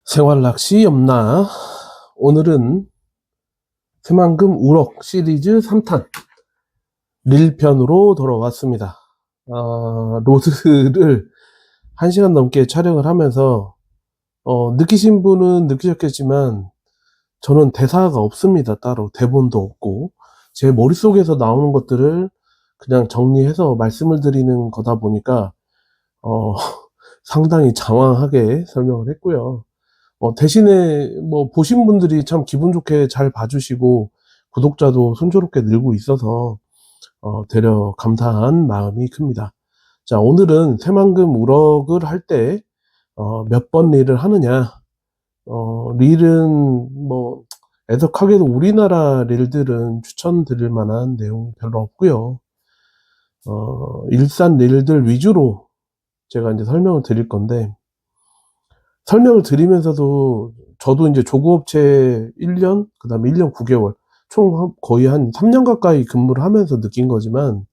생활 낚시 없나? 오늘은 새만금 우럭 시리즈 3탄 릴편으로 돌아왔습니다. 로드를 1시간 넘게 촬영을 하면서 느끼신 분은 느끼셨겠지만 저는 대사가 없습니다. 따로 대본도 없고 제 머릿속에서 나오는 것들을 그냥 정리해서 말씀을 드리는 거다 보니까 어, 상당히 장황하게 설명을 했고요. 대신에 뭐 보신 분들이 참 기분 좋게 잘 봐주시고 구독자도 순조롭게 늘고 있어서 되려 감사한 마음이 큽니다. 자, 오늘은 새만금 우럭을 할 때 몇 번 릴을 하느냐. 릴은 뭐 애석하게도 우리나라 릴들은 추천드릴 만한 내용 별로 없고요. 일산 릴들 위주로 제가 이제 설명을 드릴 건데, 설명을 드리면서도 저도 이제 조그업체 1년, 그 다음에 1년 9개월, 총 거의 한 3년 가까이 근무를 하면서 느낀 거지만,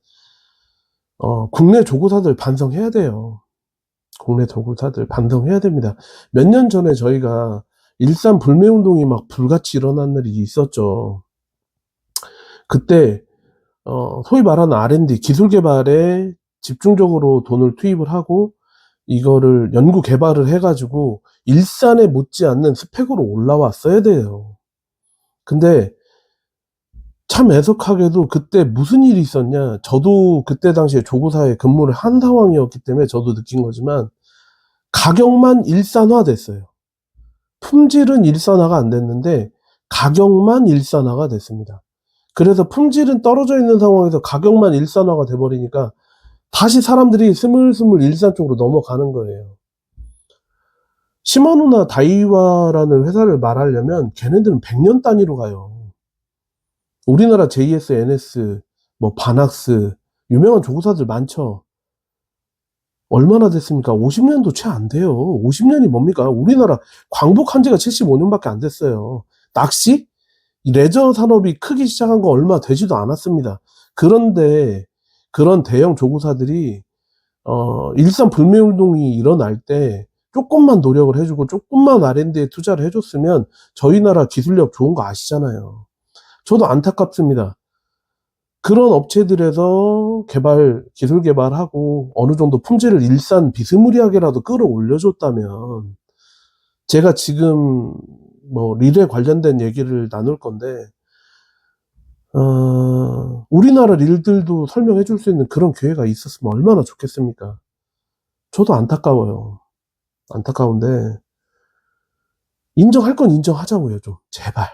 국내 조구사들 반성해야 돼요. 국내 조구사들 반성해야 됩니다. 몇 년 전에 저희가 일산 불매운동이 막 불같이 일어난 날이 있었죠. 그때, 소위 말하는 R&D, 기술 개발에 집중적으로 돈을 투입을 하고, 이거를 연구 개발을 해가지고 일산에 못지않는 스펙으로 올라왔어야 돼요. 근데 참 애석하게도 그때 무슨 일이 있었냐, 저도 그때 당시에 조구사에 근무를 한 상황이었기 때문에 저도 느낀 거지만 가격만 일산화 됐어요. 품질은 일산화가 안 됐는데 가격만 일산화가 됐습니다. 그래서 품질은 떨어져 있는 상황에서 가격만 일산화가 돼버리니까 다시 사람들이 스물스물 일산 쪽으로 넘어가는 거예요. 시마노나 다이와라는 회사를 말하려면 걔네들은 100년 단위로 가요. 우리나라 JS, NS, 뭐 바낙스, 유명한 조구사들 많죠. 얼마나 됐습니까? 50년도 채 안 돼요. 50년이 뭡니까? 우리나라 광복한 지가 75년밖에 안 됐어요. 낚시? 이 레저 산업이 크기 시작한 거 얼마 되지도 않았습니다. 그런데 그런 대형 조구사들이 일산 불매운동이 일어날 때 조금만 노력을 해주고 조금만 R&D에 투자를 해줬으면 저희 나라 기술력 좋은 거 아시잖아요. 저도 안타깝습니다. 그런 업체들에서 기술 개발하고 어느 정도 품질을 일산 비스무리하게라도 끌어올려줬다면, 제가 지금 뭐 릴에 관련된 얘기를 나눌 건데, 우리나라 릴들도 설명해 줄 수 있는 그런 기회가 있었으면 얼마나 좋겠습니까? 저도 안타까워요. 안타까운데, 인정할 건 인정하자고요, 좀. 제발.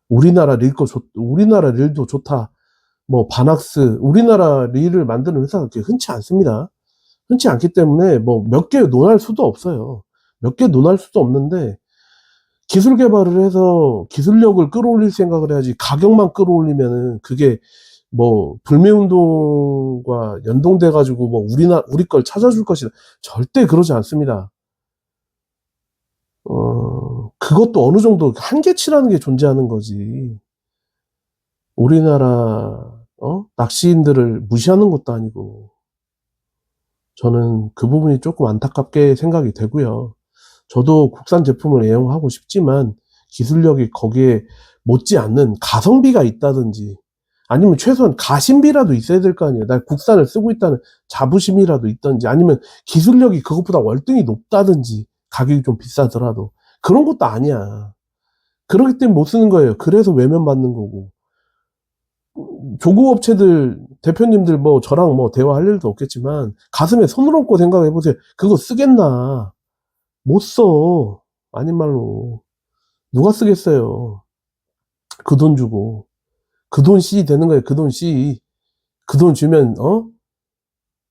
우리나라 릴도 좋다. 뭐, 바낙스, 우리나라 릴을 만드는 회사가 그렇게 흔치 않습니다. 흔치 않기 때문에 뭐 몇 개 논할 수도 없어요. 몇 개 논할 수도 없는데, 기술 개발을 해서 기술력을 끌어올릴 생각을 해야지 가격만 끌어올리면은 그게 뭐 불매운동과 연동돼가지고 뭐 우리 걸 찾아줄 것이다. 절대 그러지 않습니다. 그것도 어느 정도 한계치라는 게 존재하는 거지. 우리나라, 낚시인들을 무시하는 것도 아니고. 저는 그 부분이 조금 안타깝게 생각이 되고요. 저도 국산 제품을 애용하고 싶지만 기술력이 거기에 못지않는 가성비가 있다든지 아니면 최소한 가심비라도 있어야 될 거 아니에요. 나 국산을 쓰고 있다는 자부심이라도 있든지 아니면 기술력이 그것보다 월등히 높다든지 가격이 좀 비싸더라도 그런 것도 아니야. 그렇기 때문에 못 쓰는 거예요. 그래서 외면받는 거고. 조그업체들 대표님들 뭐 저랑 뭐 대화할 일도 없겠지만 가슴에 손을 얹고 생각해 보세요. 그거 쓰겠나? 못 써. 아닌 말로. 누가 쓰겠어요. 그 돈 주고. 그 돈 C 되는 거예요. 그 돈 C. 그 돈 주면,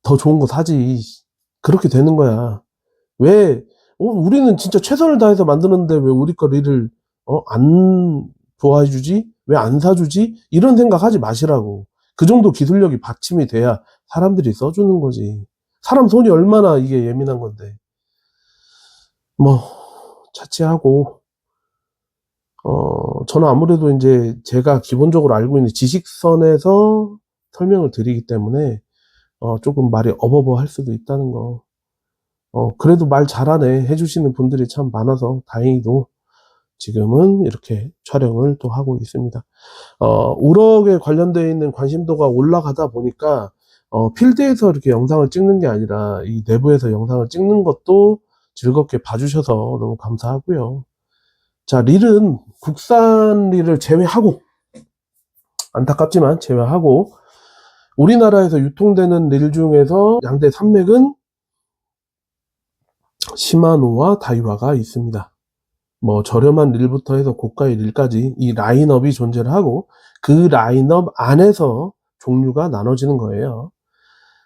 더 좋은 거 사지. 그렇게 되는 거야. 왜, 우리는 진짜 최선을 다해서 만드는데 왜 우리 거 일을, 안 좋아해 주지? 왜 안 사주지? 이런 생각 하지 마시라고. 그 정도 기술력이 받침이 돼야 사람들이 써주는 거지. 사람 손이 얼마나 이게 예민한 건데. 뭐, 차치하고, 저는 아무래도 이제 제가 기본적으로 알고 있는 지식선에서 설명을 드리기 때문에, 조금 말이 어버버 할 수도 있다는 거, 그래도 말 잘하네 해주시는 분들이 참 많아서 다행히도 지금은 이렇게 촬영을 또 하고 있습니다. 우럭에 관련되어 있는 관심도가 올라가다 보니까 필드에서 이렇게 영상을 찍는 게 아니라 이 내부에서 영상을 찍는 것도 즐겁게 봐주셔서 너무 감사하고요. 자, 릴은 국산 릴을 제외하고, 안타깝지만 제외하고, 우리나라에서 유통되는 릴 중에서 양대 산맥은 시마노와 다이와가 있습니다. 뭐 저렴한 릴부터 해서 고가의 릴까지 이 라인업이 존재를 하고, 그 라인업 안에서 종류가 나눠지는 거예요.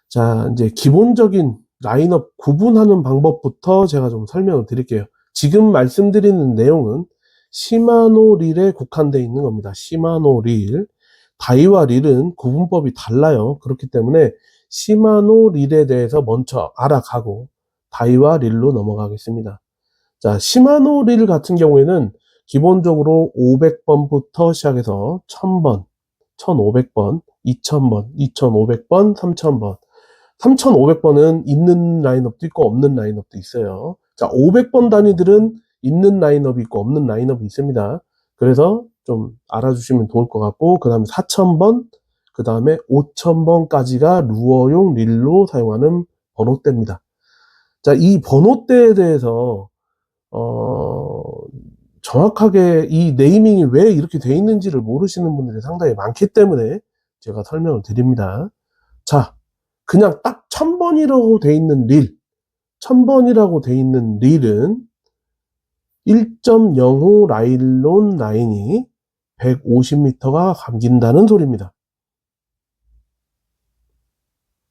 자, 이제 기본적인 라인업 구분하는 방법부터 제가 좀 설명을 드릴게요. 지금 말씀드리는 내용은 시마노 릴에 국한되어 있는 겁니다. 시마노 릴. 다이와 릴은 구분법이 달라요. 그렇기 때문에 시마노 릴에 대해서 먼저 알아가고 다이와 릴로 넘어가겠습니다. 자, 시마노 릴 같은 경우에는 기본적으로 500번부터 시작해서 1000번, 1500번, 2000번, 2500번, 3000번. 3500번은 있는 라인업도 있고 없는 라인업도 있어요. 자, 500번 단위들은 있는 라인업이 있고 없는 라인업이 있습니다. 그래서 좀 알아주시면 좋을 것 같고, 그 다음에 4000번, 그 다음에 5000번까지가 루어용 릴로 사용하는 번호대입니다. 자, 이 번호대에 대해서 정확하게 이 네이밍이 왜 이렇게 돼 있는지를 모르시는 분들이 상당히 많기 때문에 제가 설명을 드립니다. 자, 그냥 딱 1000번이라고 돼 있는 릴, 1000번이라고 돼 있는 릴은 1.05 나일론 라인이 150m가 감긴다는 소리입니다.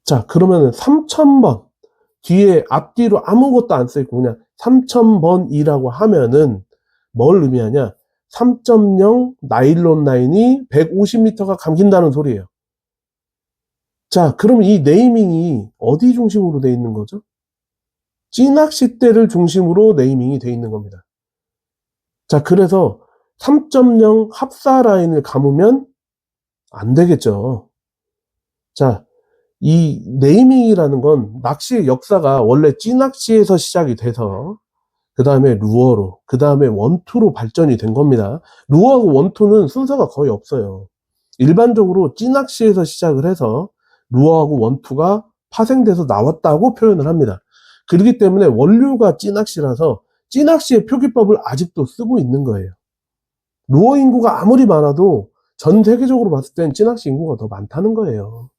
자, 그러면 3000번, 뒤에 앞뒤로 아무것도 안 써있고 그냥 3000번이라고 하면은 뭘 의미하냐? 3.0 나일론 라인이 150m가 감긴다는 소리예요. 자, 그럼 이 네이밍이 어디 중심으로 돼 있는 거죠? 찌낚싯대를 중심으로 네이밍이 돼 있는 겁니다. 자, 그래서 3.0 합사 라인을 감으면 안 되겠죠. 자, 이 네이밍이라는 건 낚시의 역사가 원래 찌낚시에서 시작이 돼서 그 다음에 루어로, 그 다음에 원투로 발전이 된 겁니다. 루어하고 원투는 순서가 거의 없어요. 일반적으로 찌낚시에서 시작을 해서 루어하고 원투가 파생돼서 나왔다고 표현을 합니다. 그렇기 때문에 원료가 찌낚시라서 찌낚시의 표기법을 아직도 쓰고 있는 거예요. 루어 인구가 아무리 많아도 전 세계적으로 봤을 땐 찌낚시 인구가 더 많다는 거예요.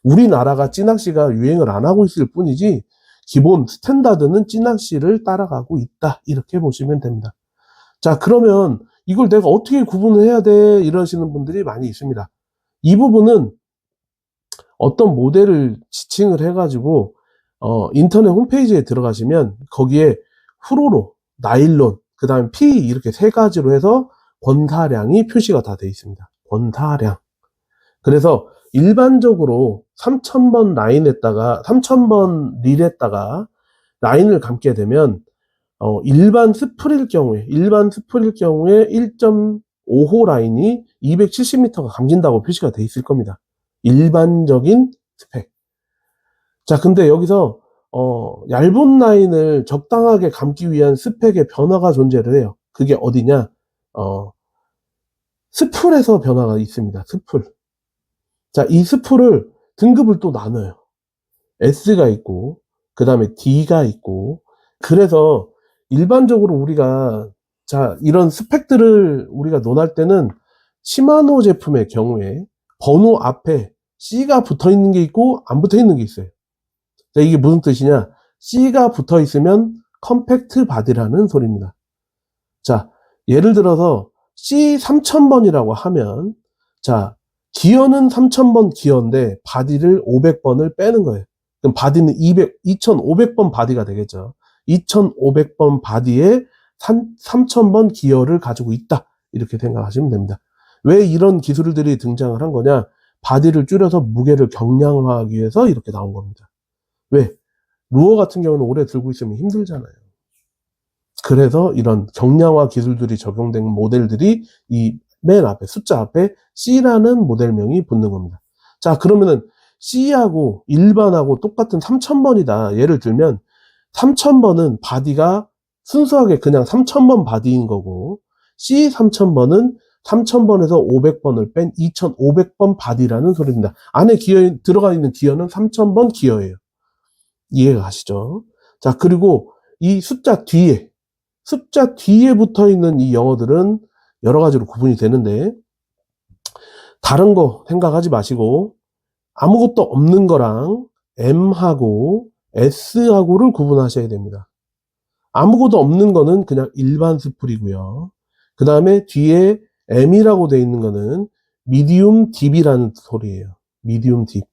우리나라가 찌낚시가 유행을 안 하고 있을 뿐이지 기본 스탠다드는 찌낚시를 따라가고 있다, 이렇게 보시면 됩니다. 자, 그러면 이걸 내가 어떻게 구분을 해야 돼? 이러시는 분들이 많이 있습니다. 이 부분은 어떤 모델을 지칭을 해가지고 인터넷 홈페이지에 들어가시면 거기에 프로로, 나일론, 그 다음에 P 이렇게 세 가지로 해서 권사량이 표시가 다 되어 있습니다. 권사량. 그래서 일반적으로 3000번 라인에다가 3000번 릴에다가 라인을 감게 되면 일반 스프릴 경우에 1.5호 라인이 270m가 감긴다고 표시가 돼 있을 겁니다. 일반적인 스펙. 자, 근데 여기서 얇은 라인을 적당하게 감기 위한 스펙의 변화가 존재를 해요. 그게 어디냐? 스풀에서 변화가 있습니다. 스풀. 자, 이 스풀을 등급을 또 나눠요. S가 있고, 그 다음에 D가 있고, 그래서 일반적으로 우리가, 자, 이런 스펙들을 우리가 논할 때는 시마노 제품의 경우에 번호 앞에 C가 붙어 있는 게 있고, 안 붙어 있는 게 있어요. 자, 이게 무슨 뜻이냐? C가 붙어 있으면 컴팩트 바디라는 소리입니다. 자, 예를 들어서 C 3000번이라고 하면, 자, 기어는 3000번 기어인데 바디를 500번을 빼는 거예요. 그럼 바디는 2500번 바디가 되겠죠. 2500번 바디에 3000번 기어를 가지고 있다, 이렇게 생각하시면 됩니다. 왜 이런 기술들이 등장을 한 거냐? 바디를 줄여서 무게를 경량화하기 위해서 이렇게 나온 겁니다. 왜? 루어 같은 경우는 오래 들고 있으면 힘들잖아요. 그래서 이런 경량화 기술들이 적용된 모델들이 이 맨 앞에 숫자 앞에 C라는 모델명이 붙는 겁니다. 자, 그러면은 C하고 일반하고 똑같은 3000번이다. 예를 들면 3000번은 바디가 순수하게 그냥 3000번 바디인 거고, C 3000번은 3000번에서 500번을 뺀 2500번 바디라는 소리입니다. 안에 들어가 있는 기어는 3000번 기어예요. 이해가 가시죠? 자, 그리고 이 숫자 뒤에 붙어 있는 이 영어들은 여러 가지로 구분이 되는데, 다른 거 생각하지 마시고, 아무것도 없는 거랑 M하고 S하고를 구분하셔야 됩니다. 아무것도 없는 거는 그냥 일반 스풀이고요. 그 다음에 뒤에 M이라고 되어 있는 거는 미디움 딥이라는 소리예요. 미디움 딥.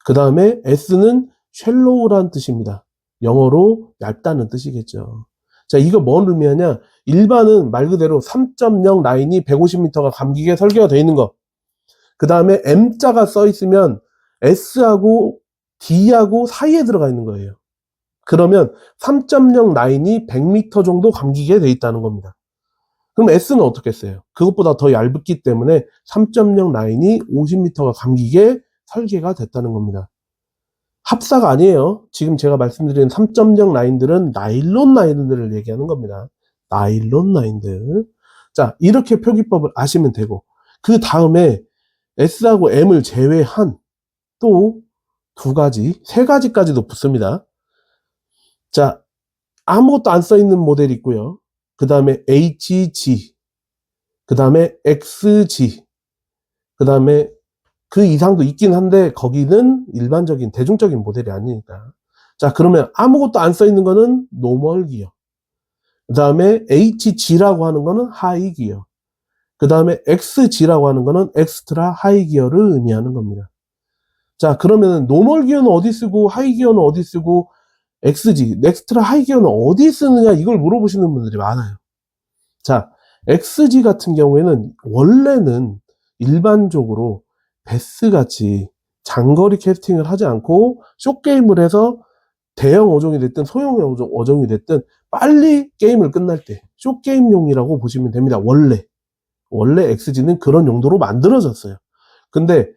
그 다음에 S는 쉘로우라는 뜻입니다. 영어로 얇다는 뜻이겠죠. 자, 이거 뭔 의미하냐? 일반은 말 그대로 3.0 라인이 150m가 감기게 설계가 되어 있는 거. 그 다음에 M자가 써 있으면 S하고 D하고 사이에 들어가 있는 거예요. 그러면 3.0 라인이 100m 정도 감기게 돼 있다는 겁니다. 그럼 S는 어떻게 했어요? 그것보다 더 얇기 때문에 3.0 라인이 50m가 감기게 설계가 됐다는 겁니다. 합사가 아니에요. 지금 제가 말씀드린 3.0 라인들은 나일론 라인들을 얘기하는 겁니다. 나일론 라인들. 자, 이렇게 표기법을 아시면 되고, 그 다음에 S하고 M을 제외한 또 세 가지까지도 붙습니다. 자, 아무것도 안 써 있는 모델이 있고요. 그 다음에 HG, 그 다음에 XG, 그 다음에 그 이상도 있긴 한데 거기는 일반적인 대중적인 모델이 아니니까. 자, 그러면 아무것도 안 써 있는 거는 노멀 기어. 그 다음에 HG라고 하는 거는 하이 기어. 그 다음에 XG라고 하는 거는 엑스트라 하이 기어를 의미하는 겁니다. 자, 그러면 노멀 기어는 어디 쓰고 하이 기어는 어디 쓰고 XG, 엑스트라 하이 기어는 어디 쓰느냐, 이걸 물어보시는 분들이 많아요. 자, XG 같은 경우에는 원래는 일반적으로 베스같이 장거리 캐스팅을 하지 않고 숏게임을 해서 대형 어종이 됐든 소형 어종이 됐든 빨리 게임을 끝날 때 숏게임용이라고 보시면 됩니다. 원래 XG는 그런 용도로 만들어졌어요. 근데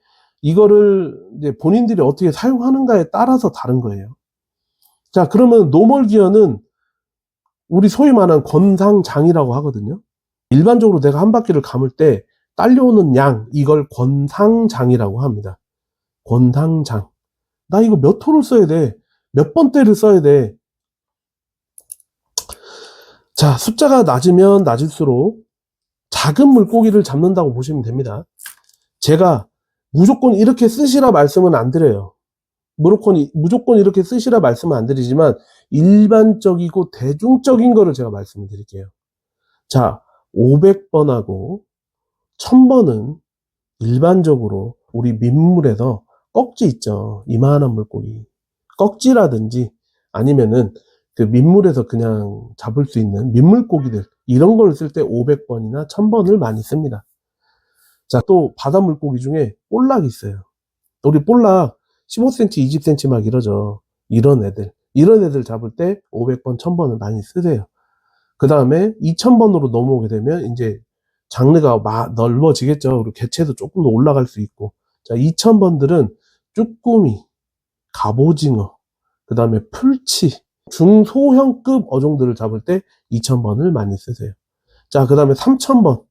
이거를 이제 본인들이 어떻게 사용하는가에 따라서 다른 거예요. 자, 그러면 노멀 기어는 우리 소위 말하는 권상장이라고 하거든요. 일반적으로 내가 한 바퀴를 감을 때 딸려오는 양, 이걸 권상장이라고 합니다. 권상장. 나 이거 몇 호를 써야 돼? 몇 번대를 써야 돼? 자, 숫자가 낮으면 낮을수록 작은 물고기를 잡는다고 보시면 됩니다. 제가 무조건 이렇게 쓰시라 말씀은 안 드려요. 무조건 이렇게 쓰시라 말씀은 안 드리지만 일반적이고 대중적인 거를 제가 말씀을 드릴게요. 자, 500번하고 1000번은 일반적으로 우리 민물에서 꺽지 있죠. 이만한 물고기. 꺽지라든지 아니면은 그 민물에서 그냥 잡을 수 있는 민물고기들, 이런 걸 쓸 때 500번이나 1000번을 많이 씁니다. 자, 또 바다 물고기 중에 볼락이 있어요. 우리 볼락 15cm, 20cm 막 이러죠. 이런 애들 잡을 때 500번, 1000번을 많이 쓰세요. 그 다음에 2000번으로 넘어오게 되면 이제 장르가 넓어지겠죠. 그리고 개체도 조금 더 올라갈 수 있고. 자, 2000번들은 쭈꾸미, 갑오징어, 그 다음에 풀치, 중소형급 어종들을 잡을 때 2000번을 많이 쓰세요. 자, 그 다음에 3000번.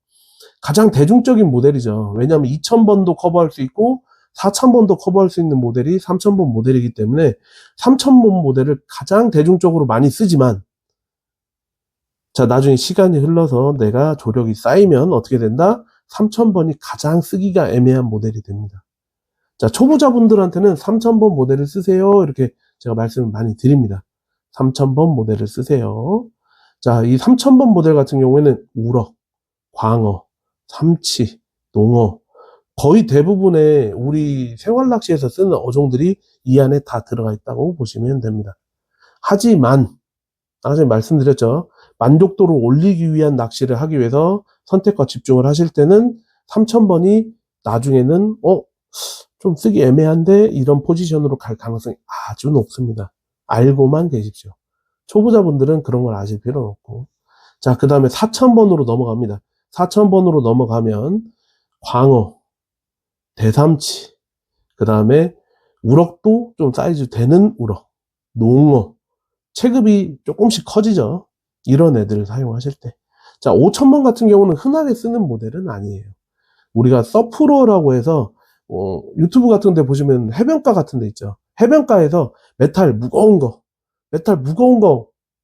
가장 대중적인 모델이죠. 왜냐하면 2000번도 커버할 수 있고 4000번도 커버할 수 있는 모델이 3000번 모델이기 때문에 3000번 모델을 가장 대중적으로 많이 쓰지만, 자, 나중에 시간이 흘러서 내가 조력이 쌓이면 어떻게 된다? 3000번이 가장 쓰기가 애매한 모델이 됩니다. 자, 초보자분들한테는 3000번 모델을 쓰세요. 이렇게 제가 말씀을 많이 드립니다. 3000번 모델을 쓰세요. 자, 이 3000번 모델 같은 경우에는 우럭, 광어, 삼치, 농어, 거의 대부분의 우리 생활낚시에서 쓰는 어종들이 이 안에 다 들어가 있다고 보시면 됩니다. 하지만 아까 전에 말씀드렸죠. 만족도를 올리기 위한 낚시를 하기 위해서 선택과 집중을 하실 때는 3000번이 나중에는 좀 쓰기 애매한데 이런 포지션으로 갈 가능성이 아주 높습니다. 알고만 계십시오. 초보자분들은 그런 걸 아실 필요는 없고. 자, 그 다음에 4000번으로 넘어갑니다. 4000번으로 넘어가면 광어, 대삼치, 그 다음에 우럭도 좀 사이즈 되는 우럭, 농어, 체급이 조금씩 커지죠. 이런 애들을 사용하실 때. 자, 5000번 같은 경우는 흔하게 쓰는 모델은 아니에요. 우리가 서프로라고 해서 유튜브 같은 데 보시면 해변가 같은 데 있죠. 해변가에서 메탈 무거운 거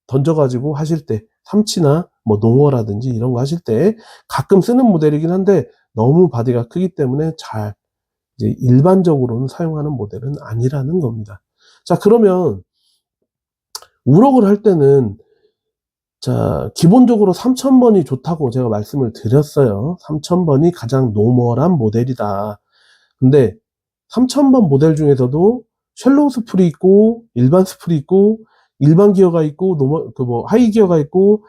던져가지고 하실 때, 삼치나 뭐 농어라든지 이런 거 하실 때 가끔 쓰는 모델이긴 한데 너무 바디가 크기 때문에 잘 이제 일반적으로는 사용하는 모델은 아니라는 겁니다. 자, 그러면 우럭을 할 때는 자, 기본적으로 3000번이 좋다고 제가 말씀을 드렸어요. 3000번이 가장 노멀한 모델이다. 근데 3000번 모델 중에서도 쉘로우 스풀이 있고 일반 스풀이 있고 일반 기어가 있고 하이 기어가 있고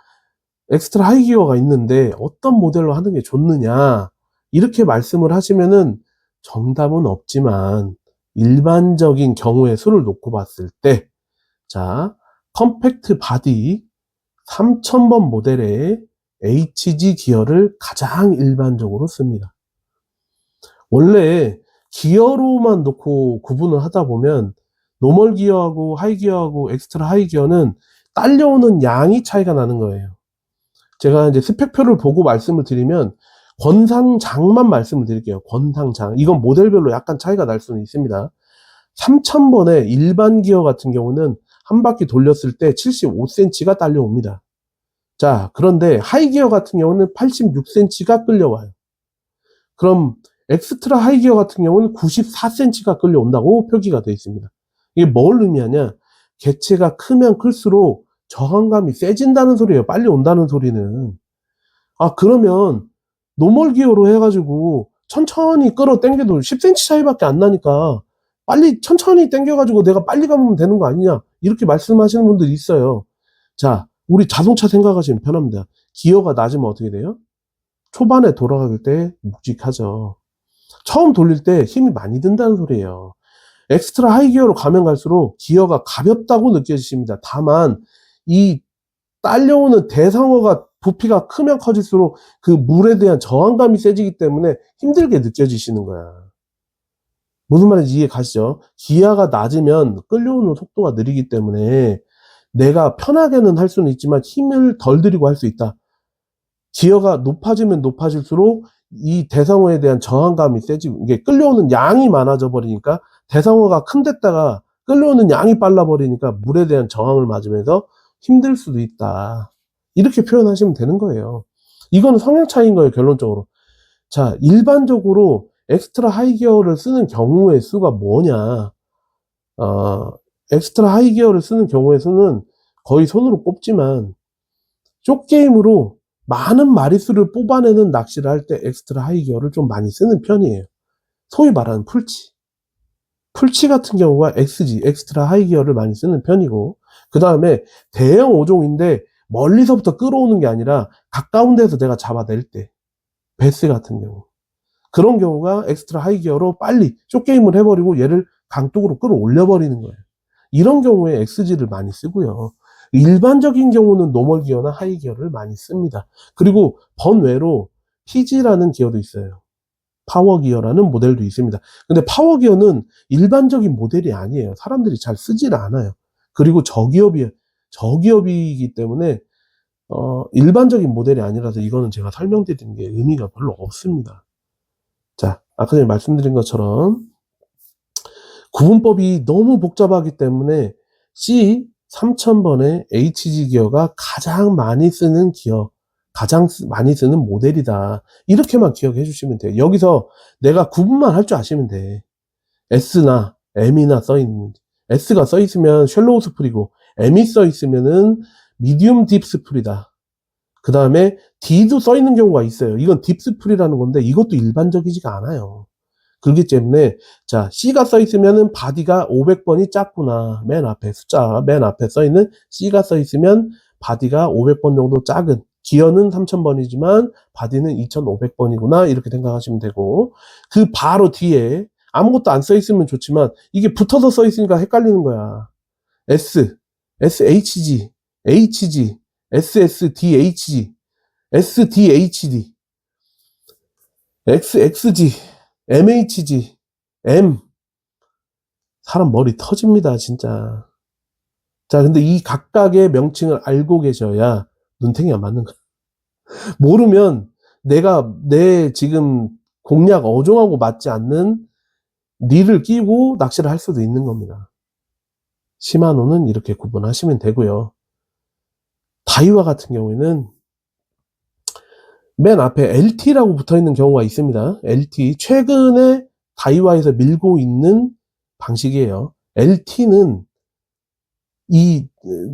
엑스트라 하이 기어가 있는데 어떤 모델로 하는 게 좋느냐 이렇게 말씀을 하시면은 정답은 없지만 일반적인 경우의 수를 놓고 봤을 때 자, 컴팩트 바디 3000번 모델의 HG 기어를 가장 일반적으로 씁니다. 원래 기어로만 놓고 구분을 하다 보면 노멀 기어하고 하이 기어하고 엑스트라 하이 기어는 딸려오는 양이 차이가 나는 거예요. 제가 이제 스펙표를 보고 말씀을 드리면 권상장만 말씀을 드릴게요. 권상장. 이건 모델별로 약간 차이가 날 수는 있습니다. 3000번의 일반 기어 같은 경우는 한 바퀴 돌렸을 때 75cm가 딸려옵니다. 자, 그런데 하이 기어 같은 경우는 86cm가 끌려와요. 그럼 엑스트라 하이 기어 같은 경우는 94cm가 끌려온다고 표기가 되어 있습니다. 이게 뭘 의미하냐? 개체가 크면 클수록 저항감이 세진다는 소리예요. 빨리 온다는 소리는. 아, 그러면 노멀 기어로 해가지고 천천히 끌어 당겨도 10cm 차이밖에 안 나니까 빨리 천천히 당겨가지고 내가 빨리 가면 되는 거 아니냐? 이렇게 말씀하시는 분들이 있어요. 자, 우리 자동차 생각하시면 편합니다. 기어가 낮으면 어떻게 돼요? 초반에 돌아갈 때 묵직하죠. 처음 돌릴 때 힘이 많이 든다는 소리예요. 엑스트라 하이 기어로 가면 갈수록 기어가 가볍다고 느껴지십니다. 다만 이 딸려오는 대상어가 부피가 크면 커질수록 그 물에 대한 저항감이 세지기 때문에 힘들게 느껴지시는 거야. 무슨 말인지 이해 가시죠? 기아가 낮으면 끌려오는 속도가 느리기 때문에 내가 편하게는 할 수는 있지만 힘을 덜 들이고 할 수 있다. 기어가 높아지면 높아질수록 이 대상어에 대한 저항감이 세지고 이게 끌려오는 양이 많아져 버리니까 대상어가 큰 데다가 끌려오는 양이 빨라 버리니까 물에 대한 저항을 맞으면서 힘들 수도 있다. 이렇게 표현하시면 되는 거예요. 이건 성향 차이인 거예요, 결론적으로. 자, 일반적으로 엑스트라 하이 기어를 쓰는 경우의 수가 뭐냐? 엑스트라 하이 기어를 쓰는 경우의 수는 거의 손으로 꼽지만 숏게임으로 많은 마리수를 뽑아내는 낚시를 할 때 엑스트라 하이 기어를 좀 많이 쓰는 편이에요. 소위 말하는 풀치. 풀치 같은 경우가 XG, 엑스트라 하이 기어를 많이 쓰는 편이고, 그 다음에 대형 5종인데 멀리서부터 끌어오는 게 아니라 가까운 데서 내가 잡아낼 때, 베스 같은 경우. 그런 경우가 엑스트라 하이 기어로 빨리 숏게임을 해버리고 얘를 강둑으로 끌어올려 버리는 거예요. 이런 경우에 XG를 많이 쓰고요. 일반적인 경우는 노멀 기어나 하이 기어를 많이 씁니다. 그리고 번외로 PG라는 기어도 있어요. 파워 기어라는 모델도 있습니다. 근데 파워 기어는 일반적인 모델이 아니에요. 사람들이 잘 쓰질 않아요. 그리고 저기업이기 때문에 일반적인 모델이 아니라서 이거는 제가 설명드리는 게 의미가 별로 없습니다. 자, 아까 전에 말씀드린 것처럼 구분법이 너무 복잡하기 때문에 C 3000번의 HG 기어가 가장 많이 쓰는 기어, 가장 많이 쓰는 모델이다. 이렇게만 기억해 주시면 돼요. 여기서 내가 구분만 할 줄 아시면 돼. S나 M이나 써있는, S가 써있으면 쉘로우 스풀이고, M이 써있으면은 미디움 딥 스풀이다. 그 다음에 D도 써있는 경우가 있어요. 이건 딥 스풀이라는 건데 이것도 일반적이지가 않아요. 그렇기 때문에 자, C가 써있으면은 바디가 500번이 작구나. 맨 앞에 숫자 맨 앞에 써있는 C가 써있으면 바디가 500번 정도 작은, 기어는 3000번이지만 바디는 2500번이구나 이렇게 생각하시면 되고, 그 바로 뒤에 아무것도 안 써있으면 좋지만 이게 붙어서 써있으니까 헷갈리는 거야. S, SHG, HG, SSDHG, SDHD, XXG, MHG, M. 사람 머리 터집니다, 진짜. 자, 근데 이 각각의 명칭을 알고 계셔야 눈탱이가 맞는 거야. 모르면 내 지금 공략 어종하고 맞지 않는 릴을 끼고 낚시를 할 수도 있는 겁니다. 시마노는 이렇게 구분하시면 되고요. 다이와 같은 경우에는 맨 앞에 LT라고 붙어 있는 경우가 있습니다. LT, 최근에 다이와에서 밀고 있는 방식이에요. LT는 이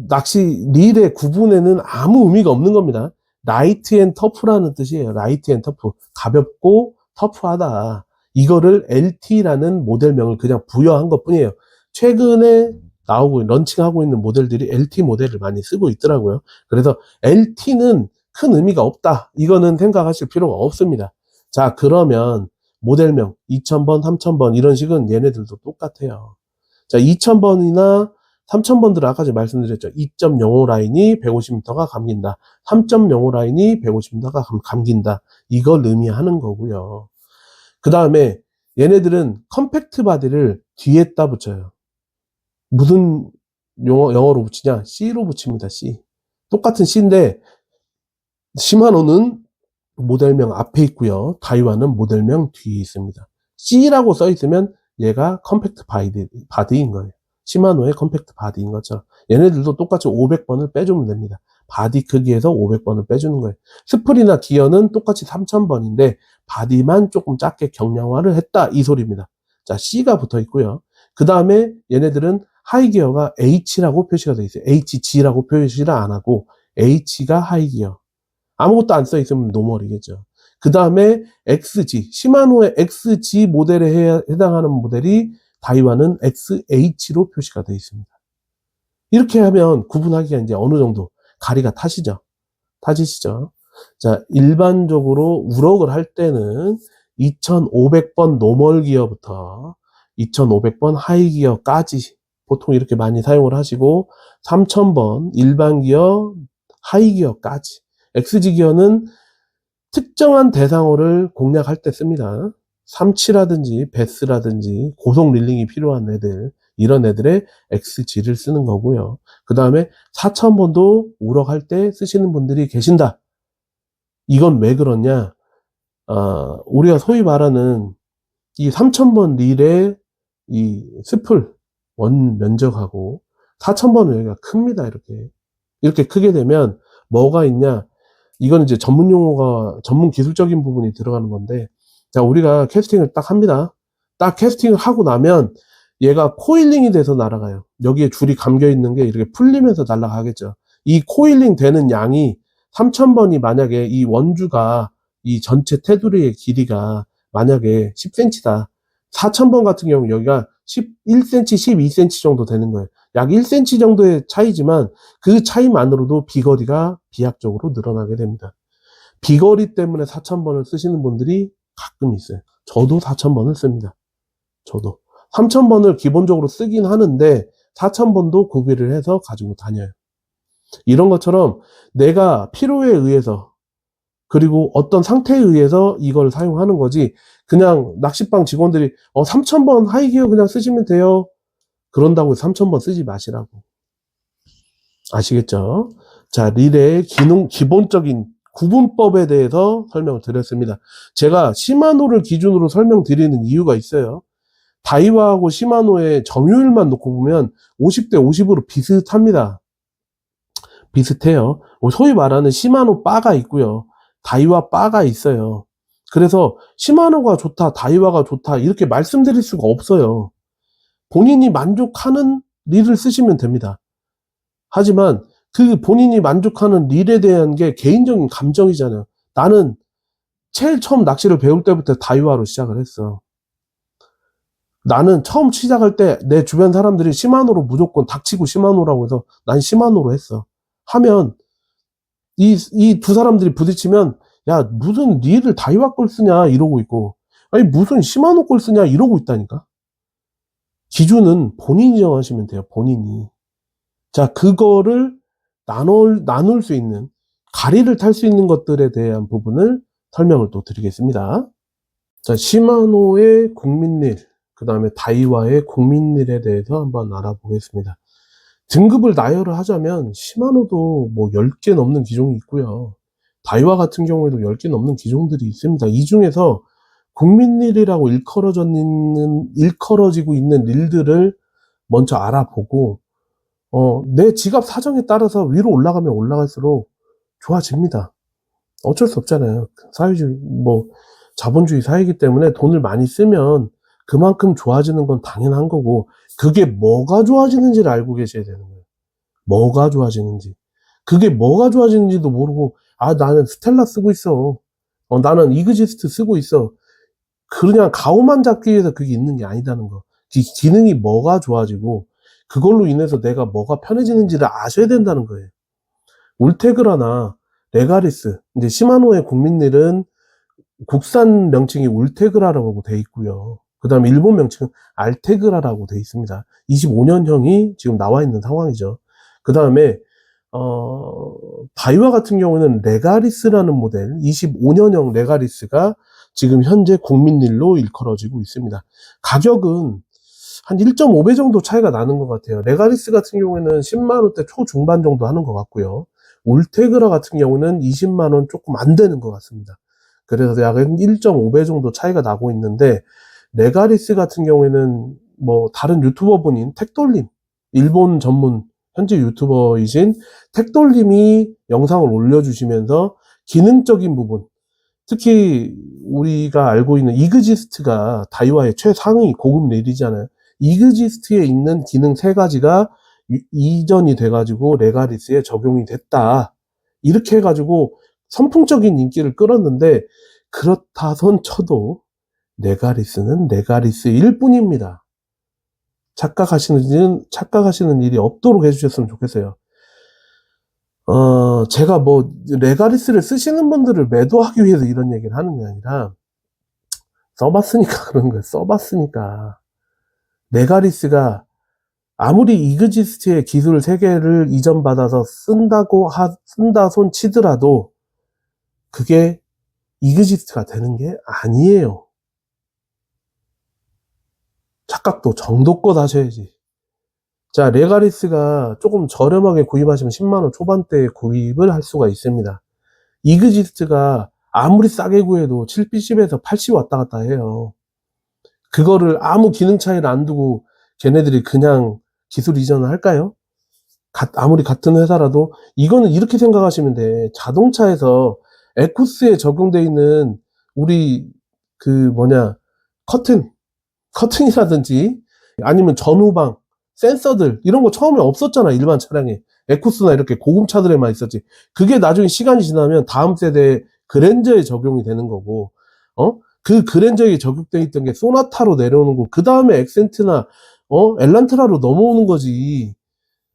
낚시 릴의 구분에는 아무 의미가 없는 겁니다. 라이트 앤 터프라는 뜻이에요. 라이트 앤 터프. 가볍고 터프하다. 이거를 LT라는 모델명을 그냥 부여한 것 뿐이에요. 최근에 나오고 런칭하고 있는 모델들이 LT 모델을 많이 쓰고 있더라고요. 그래서 LT는 큰 의미가 없다. 이거는 생각하실 필요가 없습니다. 자, 그러면 모델명 2000번, 3000번 이런 식은 얘네들도 똑같아요. 자, 2000번이나 3000번들은 아까 제가 말씀드렸죠. 2.05 라인이 150m가 감긴다. 3.05 라인이 150m가 감긴다. 이걸 의미하는 거고요. 그 다음에 얘네들은 컴팩트 바디를 뒤에다 붙여요. 무슨 영어로 붙이냐? C로 붙입니다. C. 똑같은 C인데 시마노는 모델명 앞에 있고요. 다이와는 모델명 뒤에 있습니다. C라고 써 있으면 얘가 컴팩트 바디인 거예요. 시마노의 컴팩트 바디인 것처럼 얘네들도 똑같이 500번을 빼주면 됩니다. 바디 크기에서 500번을 빼주는 거예요. 스프리나 기어는 똑같이 3000번인데 바디만 조금 작게 경량화를 했다 이 소리입니다. 자, C가 붙어 있고요. 그 다음에 얘네들은 하이기어가 H라고 표시가 되어 있어요. HG라고 표시를 안 하고 H가 하이기어. 아무것도 안 써 있으면 노멀이겠죠. 그 다음에 XG, 시마노의 XG 모델에 해당하는 모델이 다이와는 XH로 표시가 되어 있습니다. 이렇게 하면 구분하기가 이제 어느 정도 가리가 타지시죠? 자, 일반적으로 우럭을 할 때는 2500번 노멀 기어부터 2500번 하이 기어까지 보통 이렇게 많이 사용을 하시고 3000번 일반 기어 하이 기어까지 XG 기어는 특정한 대상어를 공략할 때 씁니다. 삼치라든지 베스라든지 고속 릴링이 필요한 애들 이런 애들의 XG를 쓰는 거고요. 그 다음에 4000번도 우럭할 때 쓰시는 분들이 계신다. 이건 왜 그러냐? 우리가 소위 말하는 이 3000번 릴의 이 스풀 원 면적하고 4000번은 여기가 큽니다. 이렇게 크게 되면 뭐가 있냐? 이건 이제 전문 용어가, 전문 기술적인 부분이 들어가는 건데, 자, 우리가 캐스팅을 딱 합니다. 딱 캐스팅을 하고 나면 얘가 코일링이 돼서 날아가요. 여기에 줄이 감겨 있는 게 이렇게 풀리면서 날아가겠죠. 이 코일링 되는 양이 3000번이 만약에 이 원주가 이 전체 테두리의 길이가 만약에 10cm다. 4000번 같은 경우 여기가 11cm, 12cm 정도 되는 거예요. 약 1cm 정도의 차이지만 그 차이만으로도 비거리가 비약적으로 늘어나게 됩니다. 비거리 때문에 4000번을 쓰시는 분들이 가끔 있어요. 저도 4000번을 씁니다. 저도 3000번을 기본적으로 쓰긴 하는데 4000번도 구비를 해서 가지고 다녀요. 이런 것처럼 내가 필요에 의해서 그리고 어떤 상태에 의해서 이걸 사용하는 거지 그냥 낚시방 직원들이 3000번 하이기어 그냥 쓰시면 돼요. 그런다고 3000번 쓰지 마시라고. 아시겠죠? 자, 릴의 기본적인 구분법에 대해서 설명을 드렸습니다. 제가 시마노를 기준으로 설명드리는 이유가 있어요. 다이와하고 시마노의 점유율만 놓고 보면 50대 50으로 비슷합니다. 비슷해요. 소위 말하는 시마노 바가 있고요. 다이와 바가 있어요. 그래서 시마노가 좋다, 다이와가 좋다 이렇게 말씀드릴 수가 없어요. 본인이 만족하는 릴을 쓰시면 됩니다. 하지만 그 본인이 만족하는 릴에 대한 게 개인적인 감정이잖아요. 나는 제일 처음 낚시를 배울 때부터 다이와로 시작을 했어. 나는 처음 시작할 때 내 주변 사람들이 시마노로 무조건 닥치고 시마노라고 해서 난 시마노로 했어. 하면 이 두 사람들이 부딪히면 야 무슨 릴을 다이와 걸 쓰냐 이러고 있고 아니 무슨 시마노 걸 쓰냐 이러고 있다니까. 기준은 본인이 정하시면 돼요. 본인이. 자, 그거를 나눌 수 있는, 가리를 탈 수 있는 것들에 대한 부분을 설명을 또 드리겠습니다. 자, 시마노의 국민릴, 그 다음에 다이와의 국민릴에 대해서 한번 알아보겠습니다. 등급을 나열을 하자면 시마노도 뭐 10개 넘는 기종이 있고요. 다이와 같은 경우에도 10개 넘는 기종들이 있습니다. 이 중에서 국민릴이라고 일컬어지고 있는 릴들을 먼저 알아보고, 내 지갑 사정에 따라서 위로 올라가면 올라갈수록 좋아집니다. 어쩔 수 없잖아요. 사회주의, 자본주의 사회이기 때문에 돈을 많이 쓰면 그만큼 좋아지는 건 당연한 거고, 그게 뭐가 좋아지는지를 알고 계셔야 되는 거예요. 뭐가 좋아지는지. 그게 뭐가 좋아지는지도 모르고, 나는 스텔라 쓰고 있어. 나는 이그지스트 쓰고 있어. 그냥 가오만 잡기 위해서 그게 있는 게 아니다는 거. 기능이 뭐가 좋아지고, 그걸로 인해서 내가 뭐가 편해지는지를 아셔야 된다는 거예요. 울테그라나 레가리스, 이제 시마노의 국민릴은 국산 명칭이 울테그라라고 돼 있고요. 그 다음에 일본 명칭은 알테그라라고 돼 있습니다. 25년형이 지금 나와 있는 상황이죠. 그 다음에 다이와 같은 경우는 레가리스라는 모델, 25년형 레가리스가 지금 현재 국민릴로 일컬어지고 있습니다. 가격은 한 1.5배 정도 차이가 나는 것 같아요. 레가리스 같은 경우에는 10만원대 초중반 정도 하는 것 같고요. 울테그라 같은 경우는 20만원 조금 안 되는 것 같습니다. 그래서 약 1.5배 정도 차이가 나고 있는데, 레가리스 같은 경우에는 다른 유튜버분인 택돌림, 일본 전문 현재 유튜버이신 택돌림이 영상을 올려주시면서 기능적인 부분, 특히 우리가 알고 있는 이그지스트가 다이와의 최상위 고급 릴이잖아요. 이그지스트에 있는 기능 3가지가 이전이 돼가지고 레가리스에 적용이 됐다. 이렇게 해가지고 선풍적인 인기를 끌었는데, 그렇다 손 쳐도 레가리스는 레가리스일 뿐입니다. 착각하시는 일이 없도록 해주셨으면 좋겠어요. 제가 레가리스를 쓰시는 분들을 매도하기 위해서 이런 얘기를 하는 게 아니라, 써봤으니까 그런 거예요. 써봤으니까. 레가리스가 아무리 이그지스트의 기술 3개를 이전받아서 쓴다 손 치더라도, 그게 이그지스트가 되는 게 아니에요. 착각도 정도껏 하셔야지. 자, 레가리스가 조금 저렴하게 구입하시면 10만원 초반대에 구입을 할 수가 있습니다. 이그지스트가 아무리 싸게 구해도 770에서 80 왔다 갔다 해요. 그거를 아무 기능 차이를 안 두고 걔네들이 그냥 기술 이전을 할까요? 아무리 같은 회사라도. 이거는 이렇게 생각하시면 돼. 자동차에서 에쿠스에 적용되어 있는 우리 커튼이라든지 아니면 전후방 센서들 이런 거 처음에 없었잖아. 일반 차량에. 에쿠스나 이렇게 고급 차들에만 있었지. 그게 나중에 시간이 지나면 다음 세대 그랜저에 적용이 되는 거고, 그 그랜저에 적용되어 있던 게 소나타로 내려오는 거고, 그 다음에 엑센트나 엘란트라로 넘어오는 거지.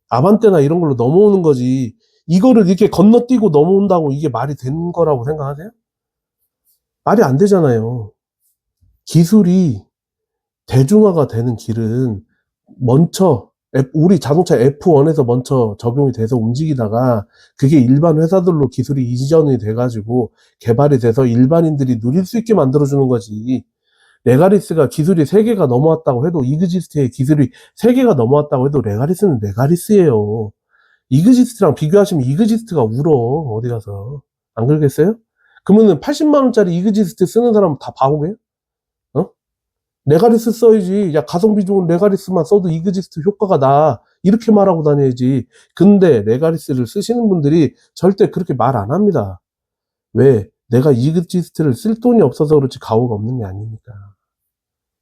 아반떼나 이런 걸로 넘어오는 거지. 이거를 이렇게 건너뛰고 넘어온다고 이게 말이 되는 거라고 생각하세요? 말이 안 되잖아요. 기술이 대중화가 되는 길은 먼저 우리 자동차 F1에서 먼저 적용이 돼서 움직이다가 그게 일반 회사들로 기술이 이전이 돼가지고 개발이 돼서 일반인들이 누릴 수 있게 만들어주는 거지. 레가리스가 기술이 3개가 넘어왔다고 해도, 이그지스트의 기술이 3개가 넘어왔다고 해도 레가리스는 레가리스예요. 이그지스트랑 비교하시면 이그지스트가 울어. 어디 가서. 안 그러겠어요? 그러면은 80만원짜리 이그지스트 쓰는 사람은 다 바보게요? 레가리스 써야지. 야, 가성비 좋은 레가리스만 써도 이그지스트 효과가 나. 이렇게 말하고 다녀야지. 근데 레가리스를 쓰시는 분들이 절대 그렇게 말 안 합니다. 왜? 내가 이그지스트를 쓸 돈이 없어서 그렇지 가오가 없는 게 아니니까.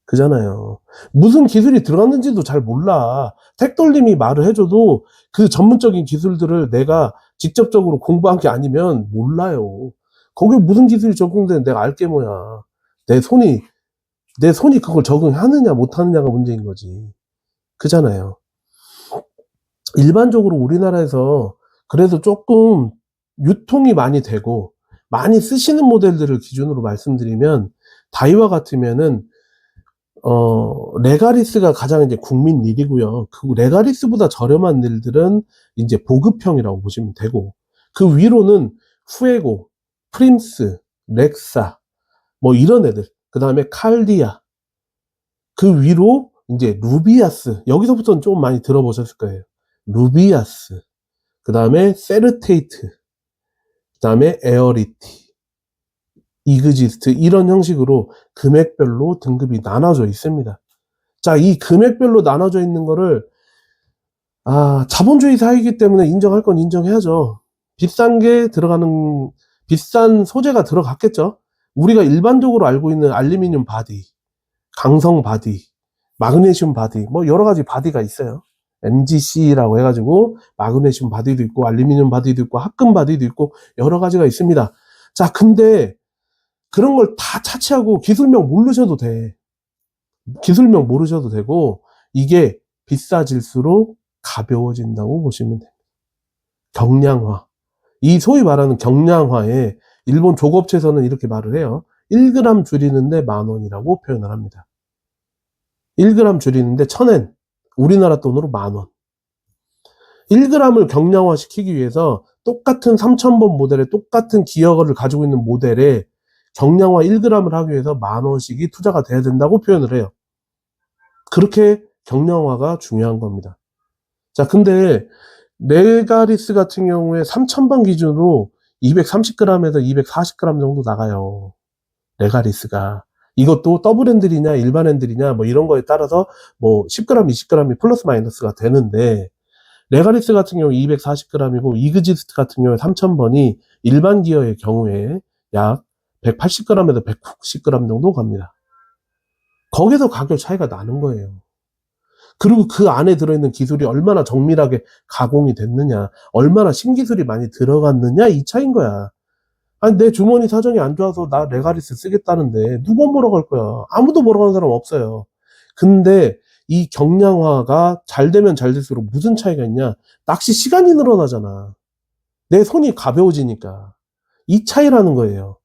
그잖아요. 무슨 기술이 들어갔는지도 잘 몰라. 택돌림이 말을 해줘도 그 전문적인 기술들을 내가 직접적으로 공부한 게 아니면 몰라요. 거기에 무슨 기술이 적용되는 내가 알게 뭐야. 내 손이 그걸 적응하느냐 못하느냐가 문제인 거지. 그잖아요. 일반적으로 우리나라에서 그래도 조금 유통이 많이 되고 많이 쓰시는 모델들을 기준으로 말씀드리면, 다이와 같으면은 레가리스가 가장 이제 국민 릴이고요. 그 레가리스보다 저렴한 릴들은 이제 보급형이라고 보시면 되고, 그 위로는 후에고, 프림스, 렉사, 이런 애들. 그 다음에 칼디아. 그 위로 이제 루비아스. 여기서부터는 좀 많이 들어보셨을 거예요. 루비아스, 그 다음에 세르테이트, 그 다음에 에어리티, 이그지스트, 이런 형식으로 금액별로 등급이 나눠져 있습니다. 자, 이 금액별로 나눠져 있는 거를 자본주의 사회이기 때문에 인정할 건 인정해야죠. 비싼 게 들어가는, 비싼 소재가 들어갔겠죠. 우리가 일반적으로 알고 있는 알루미늄 바디, 강성 바디, 마그네슘 바디, 뭐 여러 가지 바디가 있어요. MGC라고 해가지고 마그네슘 바디도 있고 알루미늄 바디도 있고 합금 바디도 있고 여러 가지가 있습니다. 자, 근데 그런 걸 다 차치하고 기술명 모르셔도 돼. 기술명 모르셔도 되고 이게 비싸질수록 가벼워진다고 보시면 됩니다. 경량화. 이 소위 말하는 경량화에 일본 조업체에서는 이렇게 말을 해요. 1g 줄이는데 10,000원이라고 표현을 합니다. 1g 줄이는데 1,000엔. 우리나라 돈으로 10,000원. 1g을 경량화 시키기 위해서 똑같은 3,000번 모델에 똑같은 기어를 가지고 있는 모델에 경량화 1g을 하기 위해서 10,000원씩이 투자가 돼야 된다고 표현을 해요. 그렇게 경량화가 중요한 겁니다. 자, 근데 레가리스 같은 경우에 3,000번 기준으로 230g에서 240g 정도 나가요. 레가리스가. 이것도 더블 핸들이냐 일반 핸들이냐 뭐 이런 거에 따라서 뭐 10g, 20g이 플러스 마이너스가 되는데 레가리스 같은 경우 240g이고 이그지스트 같은 경우에 3,000번이 일반 기어의 경우에 약 180g에서 190g 정도 갑니다. 거기서 가격 차이가 나는 거예요. 그리고 그 안에 들어있는 기술이 얼마나 정밀하게 가공이 됐느냐, 얼마나 신기술이 많이 들어갔느냐, 이 차이인 거야. 아니, 내 주머니 사정이 안 좋아서 나 레가리스 쓰겠다는데, 누가 몰아갈 거야? 아무도 몰아가는 사람 없어요. 근데 이 경량화가 잘 되면 잘 될수록 무슨 차이가 있냐? 낚시 시간이 늘어나잖아. 내 손이 가벼워지니까. 이 차이라는 거예요.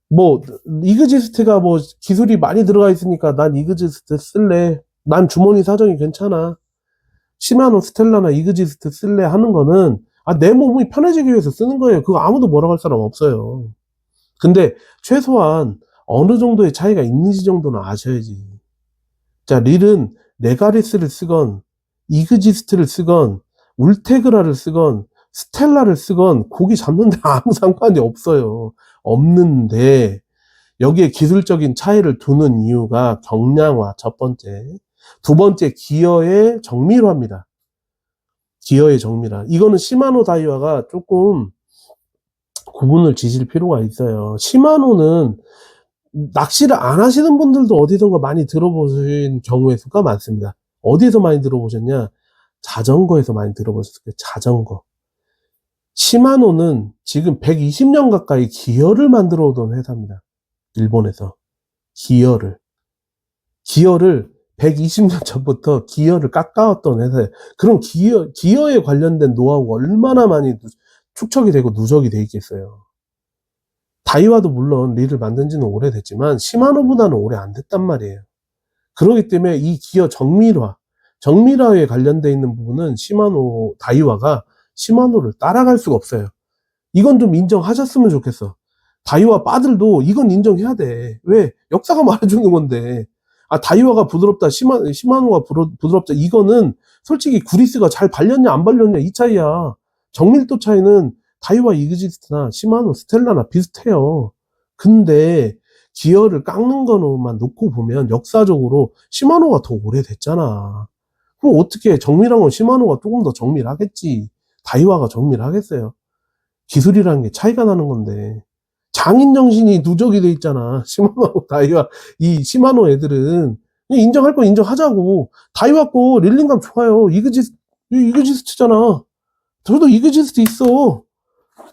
뭐, 이그지스트가 뭐 기술이 많이 들어가 있으니까 난 이그지스트 쓸래. 난 주머니 사정이 괜찮아. 시마노 스텔라나 이그지스트 쓸래 하는 거는 내 몸이 편해지기 위해서 쓰는 거예요. 그거 아무도 뭐라고 할 사람 없어요. 근데 최소한 어느 정도의 차이가 있는지 정도는 아셔야지. 자, 릴은 레가리스를 쓰건 이그지스트를 쓰건 울테그라를 쓰건 스텔라를 쓰건 고기 잡는데 아무 상관이 없어요. 없는데 여기에 기술적인 차이를 두는 이유가 경량화, 첫 번째. 두 번째, 기어의 정밀화입니다. 기어의 정밀화. 이거는 시마노 다이와가 조금 구분을 지실 필요가 있어요. 시마노는 낚시를 안 하시는 분들도 어디선가 많이 들어보신 경우의 수가 많습니다. 어디서 많이 들어보셨냐? 자전거에서 많이 들어보셨을 거예요. 자전거. 시마노는 지금 120년 가까이 기어를 만들어 오던 회사입니다. 일본에서. 기어를 120년 전부터 기어를 깎아왔던 회사예요. 그럼 기어에 관련된 노하우가 얼마나 많이 축적이 되고 누적이 돼 있겠어요. 다이와도 물론 릴을 만든 지는 오래됐지만 시마노보다는 오래 안 됐단 말이에요. 그렇기 때문에 이 기어 정밀화에 관련돼 있는 부분은 다이와가 시마노를 따라갈 수가 없어요. 이건 좀 인정하셨으면 좋겠어. 다이와 바들도 이건 인정해야 돼. 왜? 역사가 말해주는 건데. 다이와가 부드럽다, 시마노가 부드럽다. 이거는 솔직히 구리스가 잘 발렸냐, 안 발렸냐, 이 차이야. 정밀도 차이는 다이와 이그지스트나 시마노, 스텔라나 비슷해요. 근데 기어를 깎는 거만 놓고 보면 역사적으로 시마노가 더 오래됐잖아. 그럼 어떻게 정밀한 건 시마노가 조금 더 정밀하겠지. 다이와가 정밀하겠어요. 기술이라는 게 차이가 나는 건데. 장인 정신이 누적이 돼 있잖아. 시마노, 다이와, 이 시마노 애들은 인정할 거 인정하자고. 다이와 거 릴링감 좋아요. 이그지스트잖아. 저도 이그지스트 있어.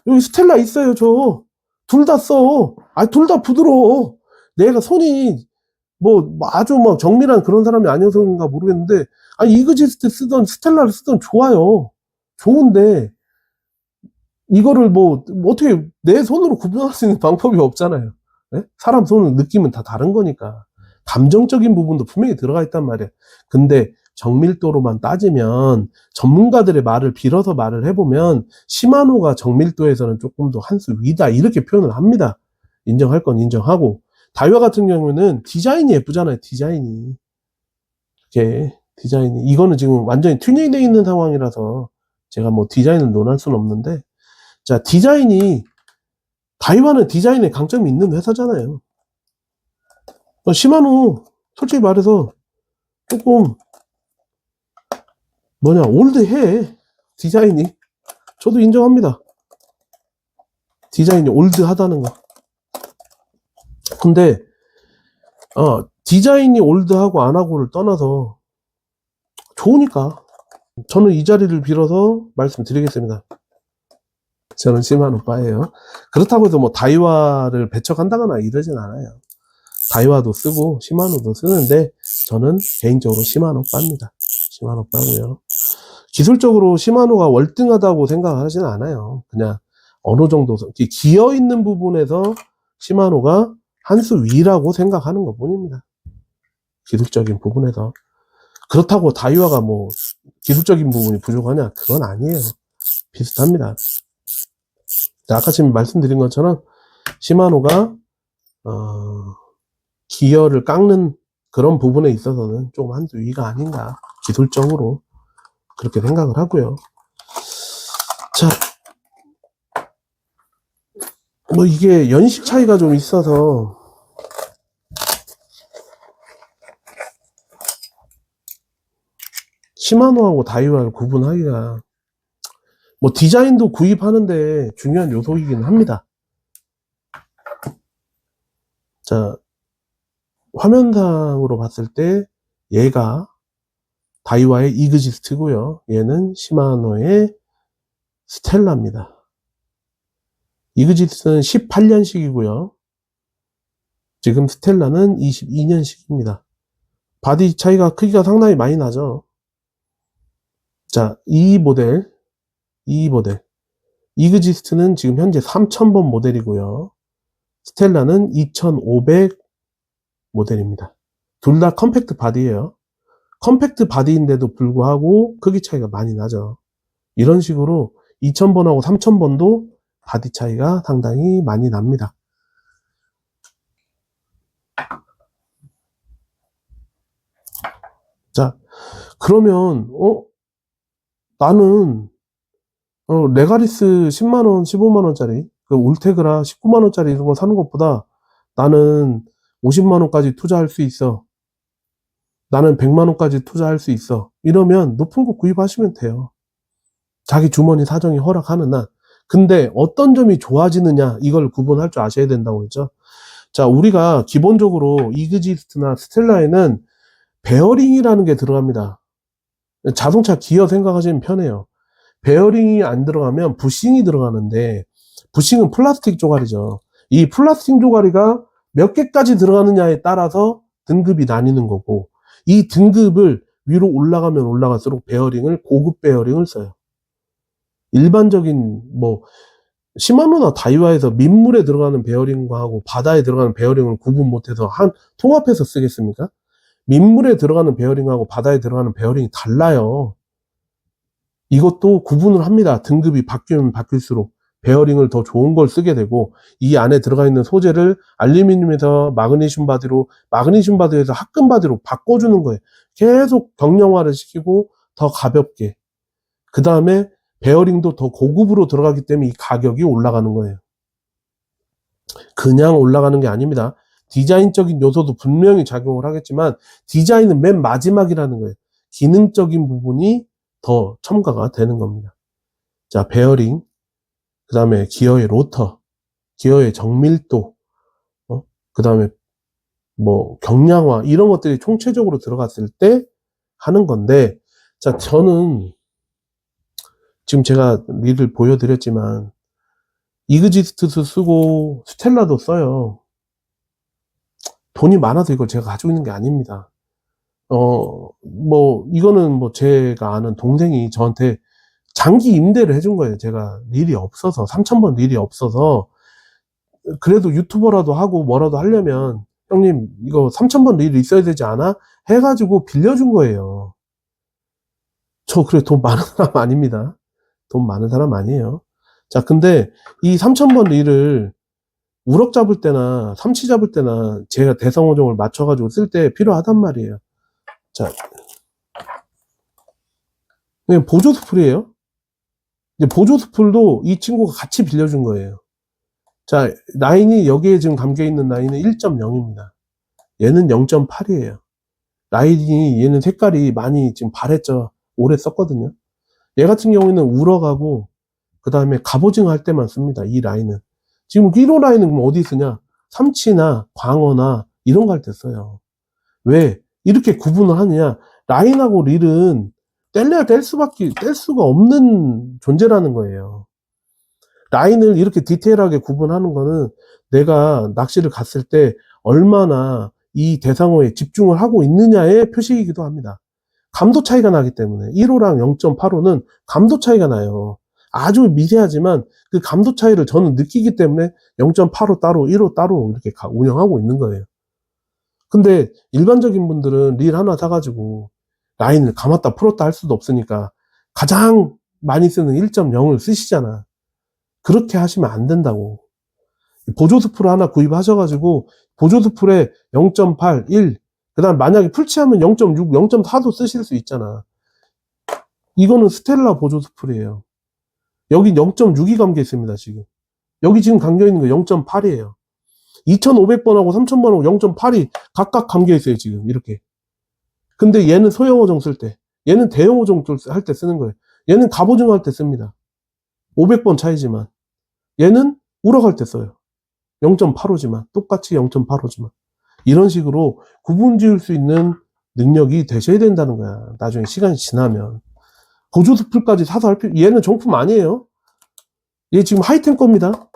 여기 스텔라 있어요, 저. 둘 다 써. 둘 다 부드러워. 내가 손이 뭐 아주 막 정밀한 그런 사람이 아니어서인가 모르겠는데, 이그지스트 쓰던 스텔라를 쓰던 좋아요. 좋은데, 이거를 뭐 어떻게 내 손으로 구분할 수 있는 방법이 없잖아요. 네? 사람 손은 느낌은 다 다른 거니까. 감정적인 부분도 분명히 들어가 있단 말이에요. 근데 정밀도로만 따지면 전문가들의 말을 빌어서 말을 해보면 시마노가 정밀도에서는 조금 더 한 수 위다 이렇게 표현을 합니다. 인정할 건 인정하고 다이와 같은 경우는 디자인이 예쁘잖아요. 디자인이 이렇게 디자인이. 이거는 지금 완전히 튜닝이 되어 있는 상황이라서 제가 뭐 디자인을 논할 수는 없는데, 자, 디자인이, 다이와는 디자인에 강점이 있는 회사잖아요. 시마노, 솔직히 말해서 조금, 올드해. 디자인이. 저도 인정합니다. 디자인이 올드하다는 거. 근데, 디자인이 올드하고 안 하고를 떠나서 좋으니까. 저는 이 자리를 빌어서 말씀드리겠습니다. 저는 시마노 바예요. 그렇다고 해서 뭐 다이와를 배척한다거나 이러진 않아요. 다이와도 쓰고 시마노도 쓰는데 저는 개인적으로 시마노 바입니다. 시마노 바고요. 기술적으로 시마노가 월등하다고 생각하지는 않아요. 그냥 어느 정도 기어 있는 부분에서 시마노가 한 수 위라고 생각하는 것 뿐입니다. 기술적인 부분에서. 그렇다고 다이와가 뭐 기술적인 부분이 부족하냐? 그건 아니에요. 비슷합니다. 아까 지금 말씀드린 것처럼 시마노가 기어를 깎는 그런 부분에 있어서는 조금 한 수 위가 아닌가, 기술적으로 그렇게 생각을 하고요. 자, 뭐 이게 연식 차이가 좀 있어서 시마노하고 다이와를 구분하기가, 뭐 디자인도 구입하는데 중요한 요소이긴 합니다. 자, 화면상으로 봤을 때 얘가 다이와의 이그지스트고요. 얘는 시마노의 스텔라입니다. 이그지스트는 18년식이고요. 지금 스텔라는 22년식입니다. 바디 차이가, 크기가 상당히 많이 나죠. 자, 이 모델 이그지스트는 지금 현재 3000번 모델이고요. 스텔라는 2500 모델입니다. 둘 다 컴팩트 바디예요. 컴팩트 바디인데도 불구하고 크기 차이가 많이 나죠. 이런 식으로 2000번하고 3000번도 바디 차이가 상당히 많이 납니다. 자, 그러면 나는 레가리스 10만원, 15만원짜리, 그 울테그라 19만원짜리 이런 거 사는 것보다 나는 50만원까지 투자할 수 있어. 나는 100만원까지 투자할 수 있어. 이러면 높은 거 구입하시면 돼요. 자기 주머니 사정이 허락하는 한. 근데 어떤 점이 좋아지느냐, 이걸 구분할 줄 아셔야 된다고 했죠. 자, 우리가 기본적으로 이그지스트나 스텔라에는 베어링이라는 게 들어갑니다. 자동차 기어 생각하시면 편해요. 베어링이 안 들어가면 부싱이 들어가는데, 부싱은 플라스틱 조가리죠. 이 플라스틱 조가리가 몇 개까지 들어가느냐에 따라서 등급이 나뉘는 거고, 이 등급을 위로 올라가면 올라갈수록 베어링을, 고급 베어링을 써요. 일반적인 뭐 시마노나 다이와에서 민물에 들어가는 베어링과 하고 바다에 들어가는 베어링을 구분 못해서 한 통합해서 쓰겠습니까? 민물에 들어가는 베어링하고 바다에 들어가는 베어링이 달라요. 이것도 구분을 합니다. 등급이 바뀌면 바뀔수록 베어링을 더 좋은 걸 쓰게 되고, 이 안에 들어가 있는 소재를 알루미늄에서 마그네슘 바디로, 마그네슘 바디에서 합금 바디로 바꿔주는 거예요. 계속 경량화를 시키고 더 가볍게. 그 다음에 베어링도 더 고급으로 들어가기 때문에 이 가격이 올라가는 거예요. 그냥 올라가는 게 아닙니다. 디자인적인 요소도 분명히 작용을 하겠지만 디자인은 맨 마지막이라는 거예요. 기능적인 부분이 더 첨가가 되는 겁니다. 자, 베어링, 그 다음에 기어의 로터, 기어의 정밀도, 그 다음에 뭐 경량화, 이런 것들이 총체적으로 들어갔을 때 하는 건데, 자, 저는 지금 제가 리를 보여드렸지만 이그지스트도 쓰고 스텔라도 써요. 돈이 많아서 이걸 제가 가지고 있는 게 아닙니다. 뭐 이거는 뭐 제가 아는 동생이 저한테 장기 임대를 해준 거예요. 제가 릴이 없어서, 3000번 릴이 없어서, 그래도 유튜버라도 하고 뭐라도 하려면 형님 이거 3000번 릴이 있어야 되지 않아? 해가지고 빌려준 거예요. 저 그래 돈 많은 사람 아닙니다. 돈 많은 사람 아니에요. 자, 근데 이 3000번 릴을 우럭 잡을 때나 삼치 잡을 때나 제가 대성어종을 맞춰가지고 쓸 때 필요하단 말이에요. 자, 그냥 보조 스풀이에요. 이제 보조 스풀도 이 친구가 같이 빌려준 거예요. 자, 라인이 여기에 지금 감겨있는 라인은 1.0입니다. 얘는 0.8이에요. 라인이 얘는 색깔이 많이 지금 바랬죠. 오래 썼거든요. 얘 같은 경우에는 우러가고 그 다음에 갑오징어 할 때만 씁니다. 이 라인은. 지금 1호 라인은 그럼 어디 쓰냐? 삼치나 광어나 이런 거 할 때 써요. 왜? 이렇게 구분을 하느냐? 라인하고 릴은 뗄래야 뗄 수가 없는 존재라는 거예요. 라인을 이렇게 디테일하게 구분하는 거는 내가 낚시를 갔을 때 얼마나 이 대상어에 집중을 하고 있느냐의 표시이기도 합니다. 감도 차이가 나기 때문에 1호랑 0.85는 감도 차이가 나요. 아주 미세하지만 그 감도 차이를 저는 느끼기 때문에 0.85 따로 1호 따로 이렇게 운영하고 있는 거예요. 근데 일반적인 분들은 릴 하나 사가지고 라인을 감았다 풀었다 할 수도 없으니까 가장 많이 쓰는 1.0을 쓰시잖아. 그렇게 하시면 안 된다고. 보조 스풀 하나 구입하셔가지고 보조 스풀에 0.8, 1, 그 다음 만약에 풀치하면 0.6, 0.4도 쓰실 수 있잖아. 이거는 스텔라 보조 스풀이에요. 여기 0.6이 감겨 있습니다, 지금. 여기 지금 감겨 있는 거 0.8이에요. 2,500번하고 3,000번하고 0.8이 각각 감겨 있어요, 지금. 이렇게. 근데 얘는 소형 어종 쓸 때, 얘는 대형 어종 할 때 쓰는 거예요. 얘는 갑오징어 할 때 씁니다. 500번 차이지만. 얘는 우럭할 때 써요. 0.85지만. 똑같이 0.85지만. 이런 식으로 구분 지을 수 있는 능력이 되셔야 된다는 거야. 나중에 시간이 지나면. 보조 스풀까지 사서 할 필요, 얘는 정품 아니에요. 얘 지금 하이템 겁니다.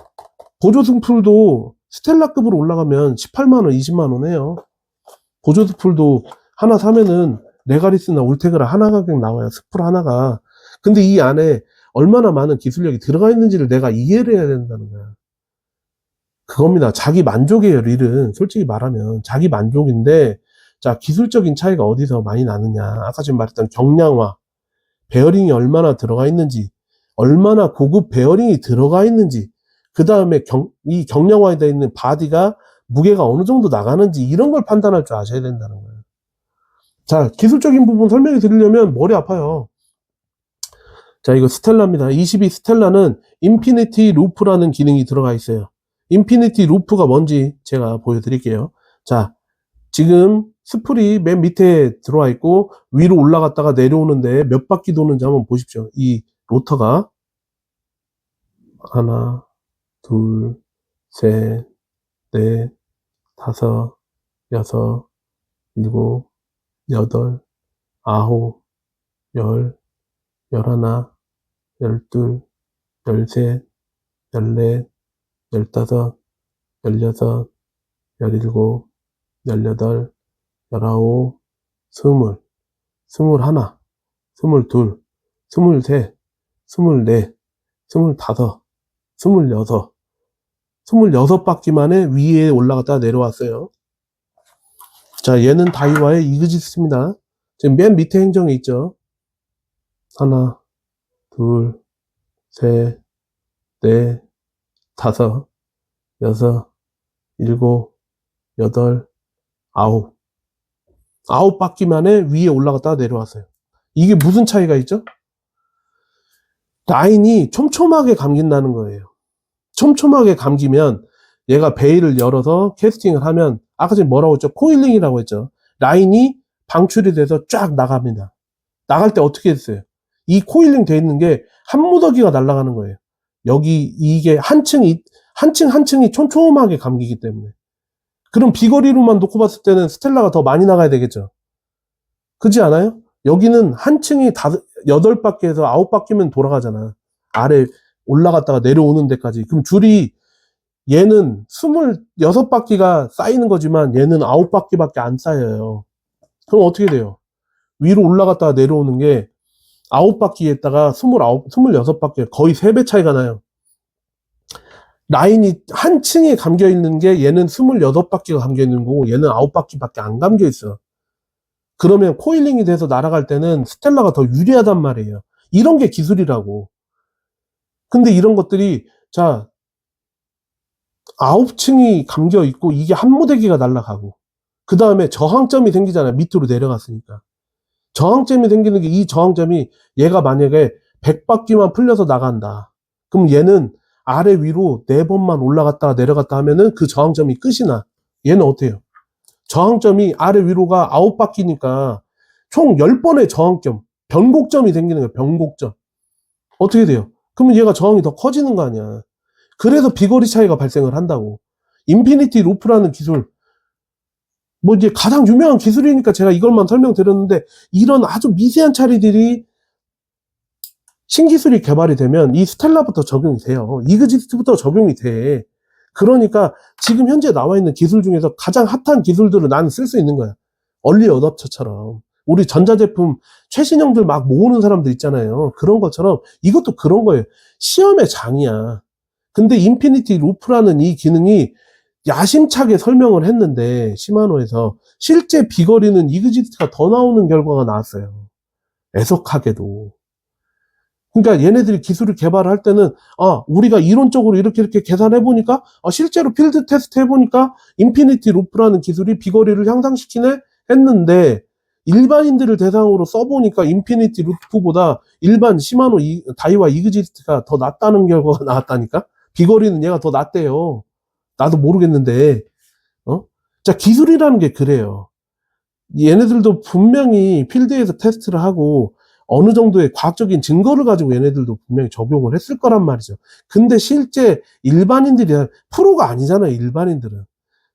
보조 스풀도 스텔라급으로 올라가면 18만원, 20만원 해요. 보조 스풀도 하나 사면은 레가리스나 울테그라 하나 가격 나와요. 스풀 하나가. 근데 이 안에 얼마나 많은 기술력이 들어가 있는지를 내가 이해를 해야 된다는 거야. 그겁니다. 자기 만족이에요, 릴은. 솔직히 말하면. 자기 만족인데, 자, 기술적인 차이가 어디서 많이 나느냐. 아까 지금 말했던 경량화, 베어링이 얼마나 들어가 있는지, 얼마나 고급 베어링이 들어가 있는지, 그 다음에 이 경량화에 되어 있는 바디가 무게가 어느 정도 나가는지, 이런 걸 판단할 줄 아셔야 된다는 거예요. 자, 기술적인 부분 설명해 드리려면 머리 아파요. 자, 이거 스텔라입니다. 22 스텔라는 인피니티 루프라는 기능이 들어가 있어요. 인피니티 루프가 뭔지 제가 보여드릴게요. 자, 지금 스풀이 맨 밑에 들어와 있고 위로 올라갔다가 내려오는데 몇 바퀴 도는지 한번 보십시오. 이 로터가 하나, 둘, 셋, 넷, 다섯, 여섯, 일곱, 여덟, 아홉, 열, 열하나, 열둘, 열셋, 열넷, 열다섯, 열여섯, 열일곱, 열여덟, 열아홉, 스물, 스물하나, 스물둘, 스물셋, 스물넷, 스물다섯, 스물여섯, 26바퀴만에 위에 올라갔다 내려왔어요. 자, 얘는 다이와의 이그지스입니다. 지금 맨 밑에 행정에 있죠. 하나, 둘, 셋, 넷, 다섯, 여섯, 일곱, 여덟, 아홉. 9바퀴만에 위에 올라갔다가 내려왔어요. 이게 무슨 차이가 있죠? 라인이 촘촘하게 감긴다는 거예요. 촘촘하게 감기면 얘가 베일을 열어서 캐스팅을 하면 아까 전에 뭐라고 했죠? 코일링이라고 했죠. 라인이 방출이 돼서 쫙 나갑니다. 나갈 때 어떻게 했어요? 이 코일링 돼 있는 게 한 무더기가 날아가는 거예요. 여기 이게 한 층이 촘촘하게 감기기 때문에. 그럼 비거리로만 놓고 봤을 때는 스텔라가 더 많이 나가야 되겠죠. 그렇지 않아요? 여기는 한 층이 8바퀴에서 9바퀴면 돌아가잖아. 아래 올라갔다가 내려오는 데까지. 그럼 줄이 얘는 26바퀴가 쌓이는 거지만 얘는 9바퀴밖에 안 쌓여요. 그럼 어떻게 돼요? 위로 올라갔다가 내려오는 게 9바퀴에다가 26바퀴, 거의 3배 차이가 나요. 라인이 한 층에 감겨 있는 게 얘는 26바퀴가 감겨 있는 거고 얘는 9바퀴밖에 안 감겨 있어. 그러면 코일링이 돼서 날아갈 때는 스텔라가 더 유리하단 말이에요. 이런 게 기술이라고. 근데 이런 것들이, 자, 9층이 감겨 있고 이게 한 무더기가 날아가고 그 다음에 저항점이 생기잖아요. 밑으로 내려갔으니까. 저항점이 생기는 게, 이 저항점이 얘가 만약에 100바퀴만 풀려서 나간다. 그럼 얘는 아래 위로 4번만 올라갔다가 내려갔다 하면은 그 저항점이 끝이 나. 얘는 어때요? 저항점이 아래 위로가 9바퀴니까 총 10번의 저항점, 변곡점이 생기는 거예요. 변곡점. 어떻게 돼요? 그러면 얘가 저항이 더 커지는 거 아니야. 그래서 비거리 차이가 발생을 한다고. 인피니티 루프라는 기술, 뭐 이제 가장 유명한 기술이니까 제가 이것만 설명드렸는데, 이런 아주 미세한 차이들이 신기술이 개발이 되면 이 스텔라부터 적용이 돼요. 이그지스트부터 적용이 돼. 그러니까 지금 현재 나와 있는 기술 중에서 가장 핫한 기술들을 나는 쓸 수 있는 거야. 얼리 어답터처럼. 우리 전자제품 최신형들 막 모으는 사람들 있잖아요. 그런 것처럼 이것도 그런 거예요. 시험의 장이야. 근데 인피니티 루프라는 이 기능이 야심차게 설명을 했는데, 시마노에서 실제 비거리는 이그지스트가 더 나오는 결과가 나왔어요. 애석하게도. 그러니까 얘네들이 기술을 개발할 때는, 우리가 이론적으로 이렇게 계산해 보니까, 실제로 필드 테스트 해 보니까 인피니티 루프라는 기술이 비거리를 향상시키네 했는데, 일반인들을 대상으로 써보니까 인피니티 루프보다 일반 시마노 다이와 이그지스트가 더 낫다는 결과가 나왔다니까. 비거리는 얘가 더 낫대요. 나도 모르겠는데, 어? 자, 기술이라는 게 그래요. 얘네들도 분명히 필드에서 테스트를 하고 어느 정도의 과학적인 증거를 가지고 얘네들도 분명히 적용을 했을 거란 말이죠. 근데 실제 일반인들이, 프로가 아니잖아요, 일반인들은.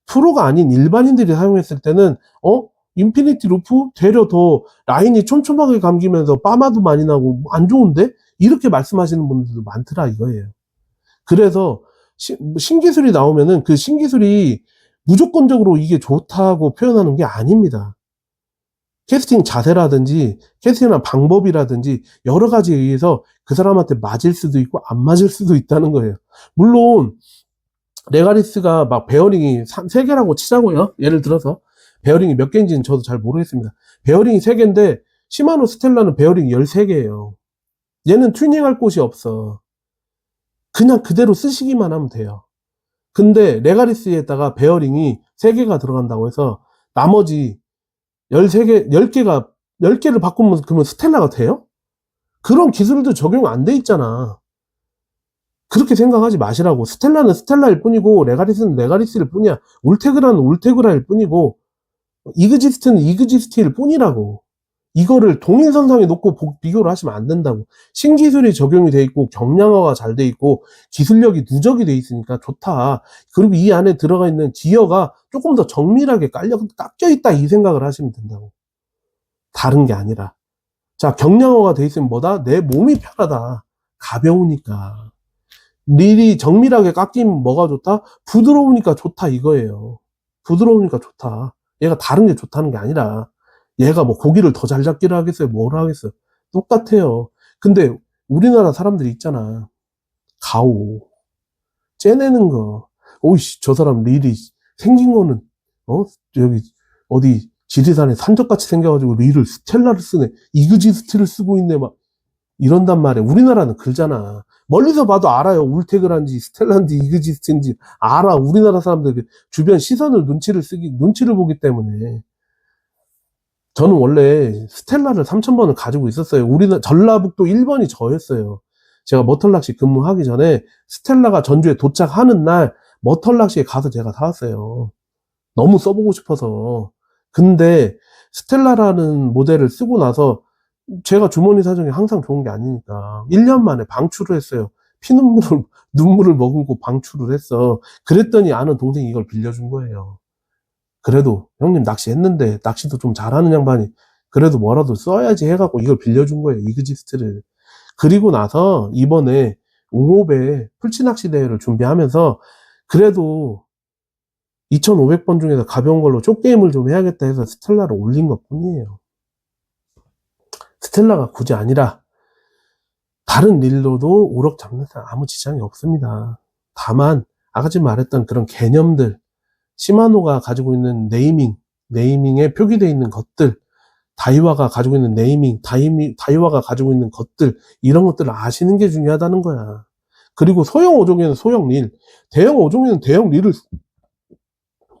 프로가 아닌 일반인들이 사용했을 때는, 인피니티 루프? 되려 더 라인이 촘촘하게 감기면서 빠마도 많이 나고 안 좋은데? 이렇게 말씀하시는 분들도 많더라, 이거예요. 그래서 신기술이 나오면은 그 신기술이 무조건적으로 이게 좋다고 표현하는 게 아닙니다. 캐스팅 자세라든지 캐스팅하는 방법이라든지 여러 가지에 의해서 그 사람한테 맞을 수도 있고 안 맞을 수도 있다는 거예요. 물론 레가리스가 막 베어링이 3개라고 치자고요. 예를 들어서 베어링이 몇 개인지는 저도 잘 모르겠습니다. 베어링이 3개인데 시마노 스텔라는 베어링이 13개예요. 얘는 튜닝할 곳이 없어. 그냥 그대로 쓰시기만 하면 돼요. 근데 레가리스에다가 베어링이 3개가 들어간다고 해서 나머지 13개, 10개를 바꾸면 그러면 스텔라가 돼요? 그런 기술도 적용 안 돼 있잖아. 그렇게 생각하지 마시라고. 스텔라는 스텔라일 뿐이고 레가리스는 레가리스일 뿐이야. 울테그라는 울테그라일 뿐이고 이그지스트는 이그지스트일 뿐이라고. 이거를 동일선상에 놓고 비교를 하시면 안 된다고. 신기술이 적용이 돼 있고 경량화가 잘 돼 있고 기술력이 누적이 돼 있으니까 좋다. 그리고 이 안에 들어가 있는 기어가 조금 더 정밀하게 깎여 있다, 이 생각을 하시면 된다고. 다른 게 아니라. 자, 경량화가 돼 있으면 뭐다? 내 몸이 편하다. 가벼우니까. 릴이 정밀하게 깎이면 뭐가 좋다? 부드러우니까 좋다, 이거예요. 부드러우니까 좋다. 얘가 다른 게 좋다는 게 아니라 얘가 뭐 고기를 더 잘 잡기를 하겠어요? 뭐라 하겠어요? 똑같아요. 근데 우리나라 사람들이 있잖아. 가오. 째내는 거. 오이씨, 저 사람 릴이 생긴 거는, 여기, 어디, 지리산에 산적같이 생겨가지고 릴을 스텔라를 쓰네. 이그지스트를 쓰고 있네. 막, 이런단 말이야. 우리나라는 그러잖아. 멀리서 봐도 알아요. 울테그란지, 스텔라인지, 이그지스트인지 알아. 우리나라 사람들 주변 시선을 눈치를 보기 때문에. 저는 원래 스텔라를 3,000번을 가지고 있었어요. 우리나라 전라북도 1번이 저였어요. 제가 머털낚시 근무하기 전에 스텔라가 전주에 도착하는 날 머털낚시에 가서 제가 사왔어요. 너무 써보고 싶어서. 근데 스텔라라는 모델을 쓰고 나서 제가 주머니 사정이 항상 좋은 게 아니니까 1년 만에 방출을 했어요. 눈물을 머금고 방출을 했어. 그랬더니 아는 동생이 이걸 빌려준 거예요. 그래도 형님 낚시했는데 낚시도 좀 잘하는 양반이 그래도 뭐라도 써야지 해갖고 이걸 빌려준 거예요. 이그지스트를. 그리고 나서 이번에 웅호배 풀치낚시 대회를 준비하면서 그래도 2,500번 중에서 가벼운 걸로 숏게임을 좀 해야겠다 해서 스텔라를 올린 것 뿐이에요. 스텔라가 굳이 아니라 다른 릴로도 우럭 잡는 데 아무 지장이 없습니다. 다만 아까 전에 말했던 그런 개념들, 시마노가 가지고 있는 네이밍에 표기되어 있는 것들, 다이와가 가지고 있는 네이밍, 다이와가 가지고 있는 것들, 이런 것들을 아시는 게 중요하다는 거야. 그리고 소형 5종에는 소형 릴, 대형 5종에는 대형 릴을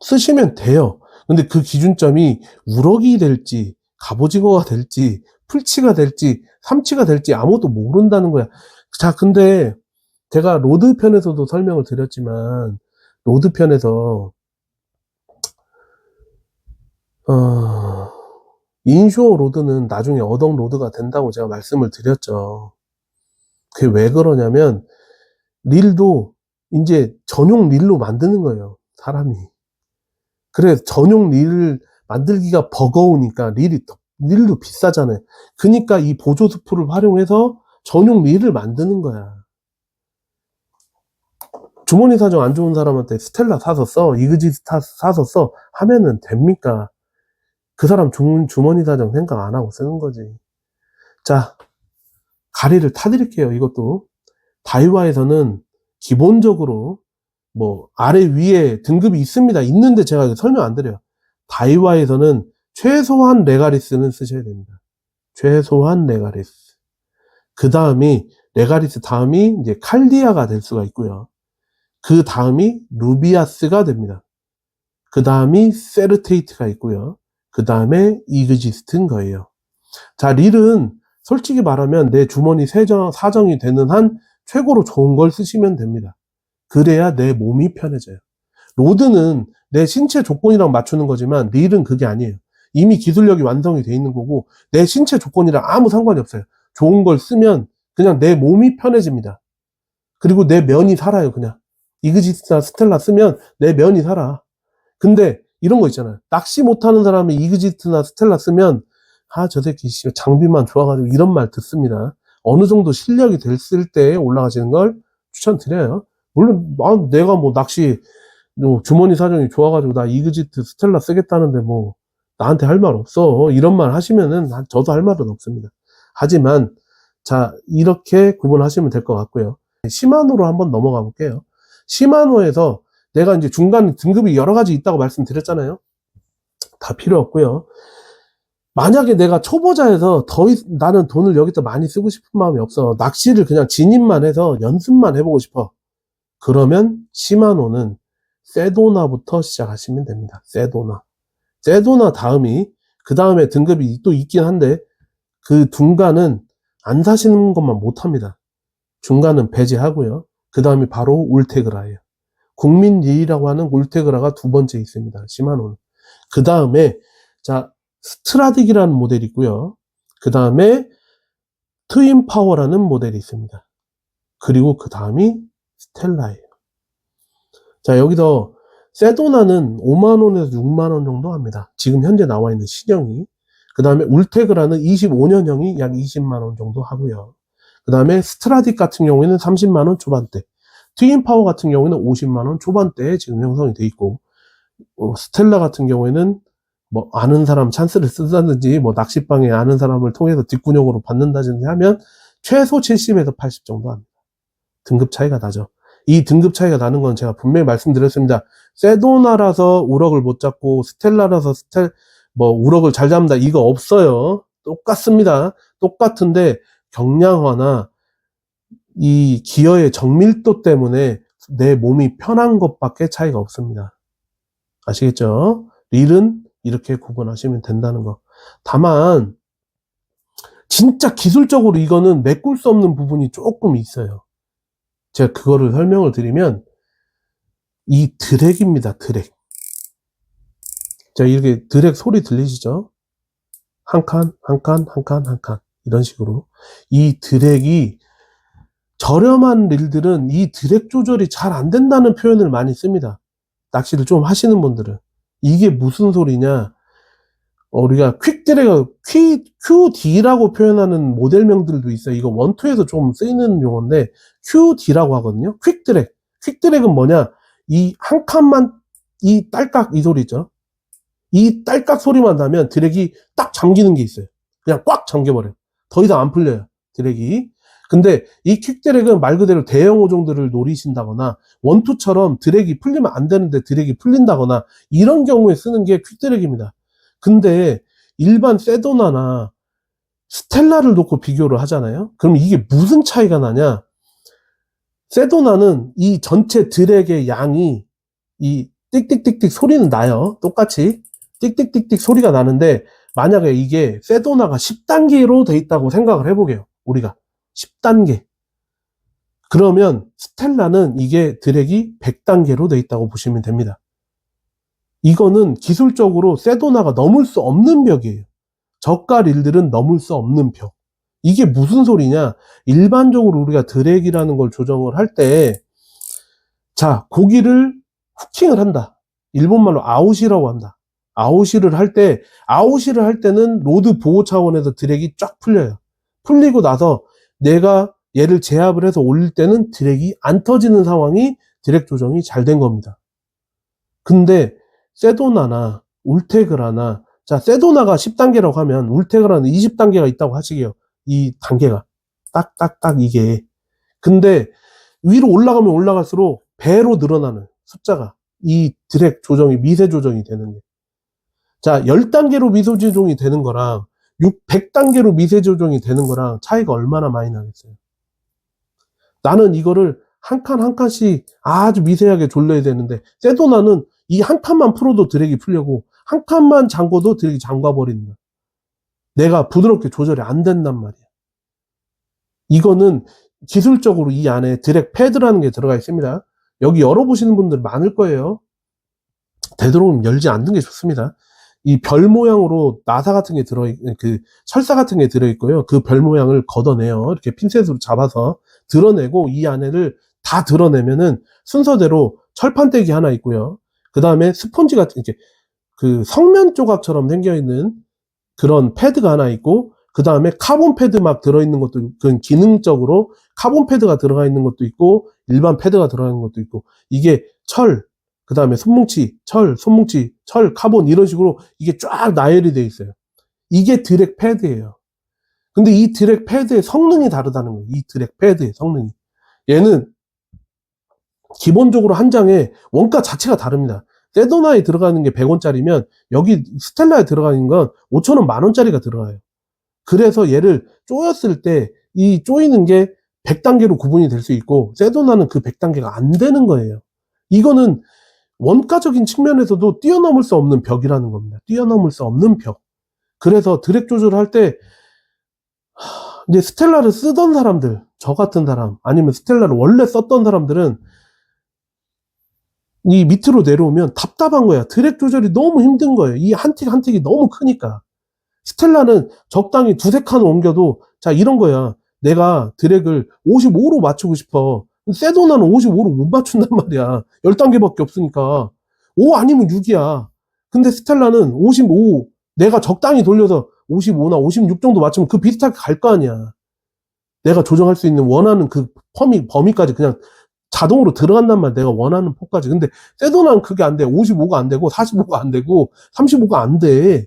쓰시면 돼요. 근데 그 기준점이 우럭이 될지, 갑오징어가 될지, 풀치가 될지, 삼치가 될지 아무것도 모른다는 거야. 자, 근데 제가 로드 편에서도 설명을 드렸지만, 로드 편에서, 인쇼 로드는 나중에 어덕 로드가 된다고 제가 말씀을 드렸죠. 그게 왜 그러냐면, 릴도 이제 전용 릴로 만드는 거예요, 사람이. 그래, 전용 릴을 만들기가 버거우니까 릴도 비싸잖아요. 그러니까 이 보조 스프를 활용해서 전용 릴을 만드는 거야. 주머니 사정 안 좋은 사람한테 스텔라 사서 써, 이그지스트 사서 써 하면은 됩니까? 그 사람 주머니 사정 생각 안 하고 쓰는 거지. 자, 가리를 타드릴게요. 이것도 다이와에서는 기본적으로 뭐 아래 위에 등급이 있습니다. 있는데 제가 설명 안 드려요. 다이와에서는 최소한 레가리스는 쓰셔야 됩니다. 최소한 레가리스. 그 다음이 레가리스 다음이 이제 칼디아가 될 수가 있고요. 그 다음이 루비아스가 됩니다. 그 다음이 세르테이트가 있고요. 그 다음에 이그지스트인 거예요. 자, 릴은 솔직히 말하면 내 주머니 사정이 되는 한 최고로 좋은 걸 쓰시면 됩니다. 그래야 내 몸이 편해져요. 로드는 내 신체 조건이랑 맞추는 거지만 릴은 그게 아니에요. 이미 기술력이 완성이 돼 있는 거고 내 신체 조건이랑 아무 상관이 없어요. 좋은 걸 쓰면 그냥 내 몸이 편해집니다. 그리고 내 면이 살아요. 그냥 이그지스트나 스텔라 쓰면 내 면이 살아. 근데 이런 거 있잖아요. 낚시 못하는 사람이 이그지스트나 스텔라 쓰면 저 새끼 장비만 좋아가지고 이런 말 듣습니다. 어느 정도 실력이 됐을 때 올라가시는 걸 추천드려요. 물론 내가 뭐 낚시 주머니 사정이 좋아가지고 나 이그지트 스텔라 쓰겠다는데 뭐 나한테 할 말 없어 이런 말 하시면은 저도 할 말은 없습니다. 하지만 자, 이렇게 구분하시면 될 것 같고요. 시마노로 한번 넘어가 볼게요. 시마노에서 내가 이제 중간 등급이 여러 가지 있다고 말씀드렸잖아요. 다 필요 없고요. 만약에 내가 초보자에서 나는 돈을 여기서 많이 쓰고 싶은 마음이 없어. 낚시를 그냥 진입만 해서 연습만 해보고 싶어. 그러면 시마노는 세도나부터 시작하시면 됩니다. 세도나 다음이, 그 다음에 등급이 또 있긴 한데, 그 중간은 안 사시는 것만 못합니다. 중간은 배제하고요. 그 다음이 바로 울테그라예요. 국민리라고 하는 울테그라가 두 번째 있습니다. 시마노는. 그 다음에, 자, 스트라딕이라는 모델이 있고요. 그 다음에 트윈파워라는 모델이 있습니다. 그리고 그 다음이 스텔라예요. 자, 여기서 세도나는 5만원에서 6만원 정도 합니다. 지금 현재 나와 있는 신형이. 그 다음에 울테그라는 25년형이 약 20만원 정도 하고요. 그 다음에 스트라딕 같은 경우에는 30만원 초반대, 트윈파워 같은 경우에는 50만원 초반대에 지금 형성이 돼 있고, 스텔라 같은 경우에는 뭐 아는 사람 찬스를 쓴다든지 뭐 낚시방에 아는 사람을 통해서 뒷구녕으로 받는다든지 하면 최소 70에서 80 정도 합니다. 등급 차이가 나죠. 이 등급 차이가 나는 건 제가 분명히 말씀드렸습니다. 세도나라서 우럭을 못 잡고 스텔라라서 우럭을 잘 잡는다, 이거 없어요. 똑같습니다. 똑같은데 경량화나 이 기어의 정밀도 때문에 내 몸이 편한 것밖에 차이가 없습니다. 아시겠죠? 릴은 이렇게 구분하시면 된다는 거. 다만 진짜 기술적으로 이거는 메꿀 수 없는 부분이 조금 있어요. 제가 그거를 설명을 드리면 이 드랙입니다. 드랙. 자, 이렇게 드랙 소리 들리시죠? 한 칸, 한 칸, 한 칸, 한 칸 이런 식으로 이 드랙이, 저렴한 릴들은 이 드랙 조절이 잘 안 된다는 표현을 많이 씁니다. 낚시를 좀 하시는 분들은. 이게 무슨 소리냐, 우리가 QD라고 표현하는 모델명들도 있어요. 이거 원투에서 좀 쓰이는 용어인데 QD라고 하거든요. 퀵드랙은 뭐냐, 이 한 칸만, 이 딸깍 이 소리 있죠. 이 딸깍 소리만 나면 드랙이 딱 잠기는 게 있어요. 그냥 꽉 잠겨버려요. 더 이상 안 풀려요, 드랙이. 근데 이 퀵드랙은 말 그대로 대형 어종들을 노리신다거나, 원투처럼 드랙이 풀리면 안 되는데 드랙이 풀린다거나, 이런 경우에 쓰는 게 퀵드랙입니다. 근데 일반 세도나나 스텔라를 놓고 비교를 하잖아요. 그럼 이게 무슨 차이가 나냐, 세도나는 이 전체 드랙의 양이 이 띡띡띡띡 소리는 나요. 똑같이 띡띡띡띡 소리가 나는데 만약에 이게 세도나가 10단계로 돼 있다고 생각을 해보게요. 우리가 10단계. 그러면 스텔라는 이게 드랙이 100단계로 돼 있다고 보시면 됩니다. 이거는 기술적으로 세도나가 넘을 수 없는 벽이에요. 저가 릴들은 넘을 수 없는 벽. 이게 무슨 소리냐? 일반적으로 우리가 드랙이라는 걸 조정을 할 때, 자, 고기를 후킹을 한다. 일본말로 아웃이라고 한다. 아웃이를 할 때는 로드 보호 차원에서 드랙이 쫙 풀려요. 풀리고 나서 내가 얘를 제압을 해서 올릴 때는 드랙이 안 터지는 상황이 드랙 조정이 잘 된 겁니다. 근데 세도나나 울테그라나, 자, 세도나가 10단계라고 하면 울테그라는 20단계가 있다고 하시게요. 이 단계가 딱딱딱 이게. 근데 위로 올라가면 올라갈수록 배로 늘어나는 숫자가, 이 드랙 조정이 미세 조정이 되는 게. 자, 10단계로 미세 조정이 되는 거랑 100단계로 미세 조정이 되는 거랑 차이가 얼마나 많이 나겠어요. 나는 이거를 한 칸 한 칸씩 아주 미세하게 졸려야 되는데, 세도나는 이 한 칸만 풀어도 드랙이 풀려고, 한 칸만 잠궈도 드랙이 잠가버리는 거야. 내가 부드럽게 조절이 안 된단 말이야. 이거는 기술적으로 이 안에 드랙 패드라는 게 들어가 있습니다. 여기 열어보시는 분들 많을 거예요. 되도록 열지 않는 게 좋습니다. 이 별 모양으로 나사 같은 게 그 철사 같은 게 들어있고요. 그 별 모양을 걷어내요. 이렇게 핀셋으로 잡아서 드러내고, 이 안에를 다 드러내면은 순서대로 철판대기 하나 있고요. 그 다음에 스펀지 같은, 이렇게 그 성면 조각처럼 생겨있는 그런 패드가 하나 있고, 그 다음에 카본 패드 막 들어있는 것도, 그 기능적으로 카본 패드가 들어가 있는 것도 있고, 일반 패드가 들어가 있는 것도 있고, 이게 철, 그 다음에 손뭉치, 철, 손뭉치, 철, 카본, 이런 식으로 이게 쫙 나열이 되어 있어요. 이게 드랙 패드예요. 근데 이 드랙 패드의 성능이 다르다는 거예요. 이 드랙 패드의 성능이. 얘는 기본적으로 한 장에 원가 자체가 다릅니다. 세도나에 들어가는 게 100원짜리면 여기 스텔라에 들어가는 건 5,000원, 만원짜리가 들어가요. 그래서 얘를 쪼였을 때 이 쪼이는 게 100단계로 구분이 될 수 있고, 세도나는 그 100단계가 안 되는 거예요. 이거는 원가적인 측면에서도 뛰어넘을 수 없는 벽이라는 겁니다. 뛰어넘을 수 없는 벽. 그래서 드랙 조절할 때 이제 스텔라를 쓰던 사람들, 저 같은 사람, 아니면 스텔라를 원래 썼던 사람들은 이 밑으로 내려오면 답답한 거야. 드랙 조절이 너무 힘든 거예요. 이 한 틱 한 틱이 너무 크니까. 스텔라는 적당히 두세 칸 옮겨도, 자, 이런 거야. 내가 드랙을 55로 맞추고 싶어. 세도나는 55로 못 맞춘단 말이야. 10단계밖에 없으니까. 5 아니면 6이야. 근데 스텔라는 55, 내가 적당히 돌려서 55나 56 정도 맞추면 그 비슷하게 갈 거 아니야. 내가 조정할 수 있는 원하는 그 범위까지 그냥 자동으로 들어간단 말이야. 내가 원하는 폭까지. 근데 세도나는 그게 안 돼. 55가 안 되고, 45가 안 되고, 35가 안 돼.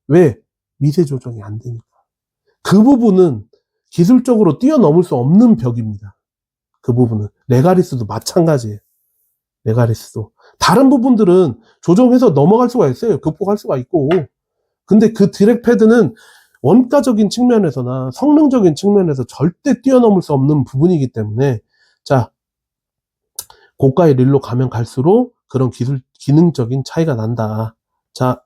왜? 미세 조정이 안 되니까. 그 부분은 기술적으로 뛰어넘을 수 없는 벽입니다. 그 부분은. 레가리스도 마찬가지예요. 레가리스도. 다른 부분들은 조정해서 넘어갈 수가 있어요. 극복할 수가 있고. 근데 그 드랙 패드는 원가적인 측면에서나 성능적인 측면에서 절대 뛰어넘을 수 없는 부분이기 때문에, 자, 고가의 릴로 가면 갈수록 그런 기능적인 차이가 난다. 자,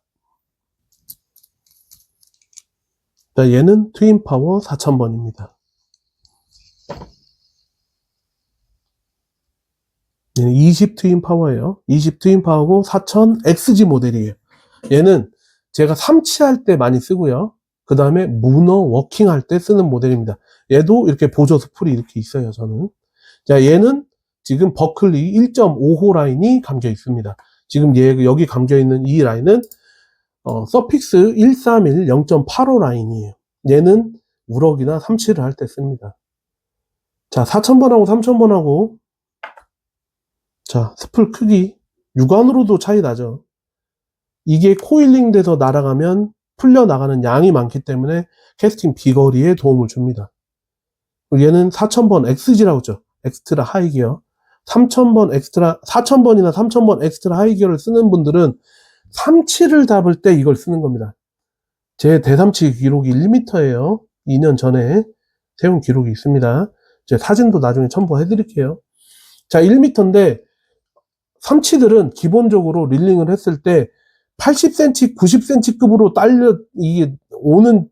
얘는 트윈 파워 4000번입니다. 얘는 20 트윈 파워예요. 20 트윈 파워고 4000 XG 모델이에요. 얘는 제가 삼치할 때 많이 쓰고요. 그 다음에 문어 워킹 할 때 쓰는 모델입니다. 얘도 이렇게 보조 스풀이 이렇게 있어요, 저는. 자, 얘는 지금 버클리 1.5호 라인이 감겨 있습니다. 지금 여기 감겨 있는 이 라인은 서픽스 131 0.85 라인이에요. 얘는 우럭이나 삼치를 할 때 씁니다. 자, 4000번하고 3000번하고, 자, 스풀 크기, 육안으로도 차이 나죠. 이게 코일링 돼서 날아가면 풀려나가는 양이 많기 때문에 캐스팅 비거리에 도움을 줍니다. 얘는 4000번 XG라고 했죠. 엑스트라 하이기어. 3000번 엑스트라, 4000번이나 3000번 엑스트라 하이기어를 쓰는 분들은 삼치를 잡을 때 이걸 쓰는 겁니다. 제 대삼치 기록이 1m예요. 2년 전에 세운 기록이 있습니다. 제 사진도 나중에 첨부해 드릴게요. 자, 1m인데 삼치들은 기본적으로 릴링을 했을 때 80cm, 90cm급으로 이게 오는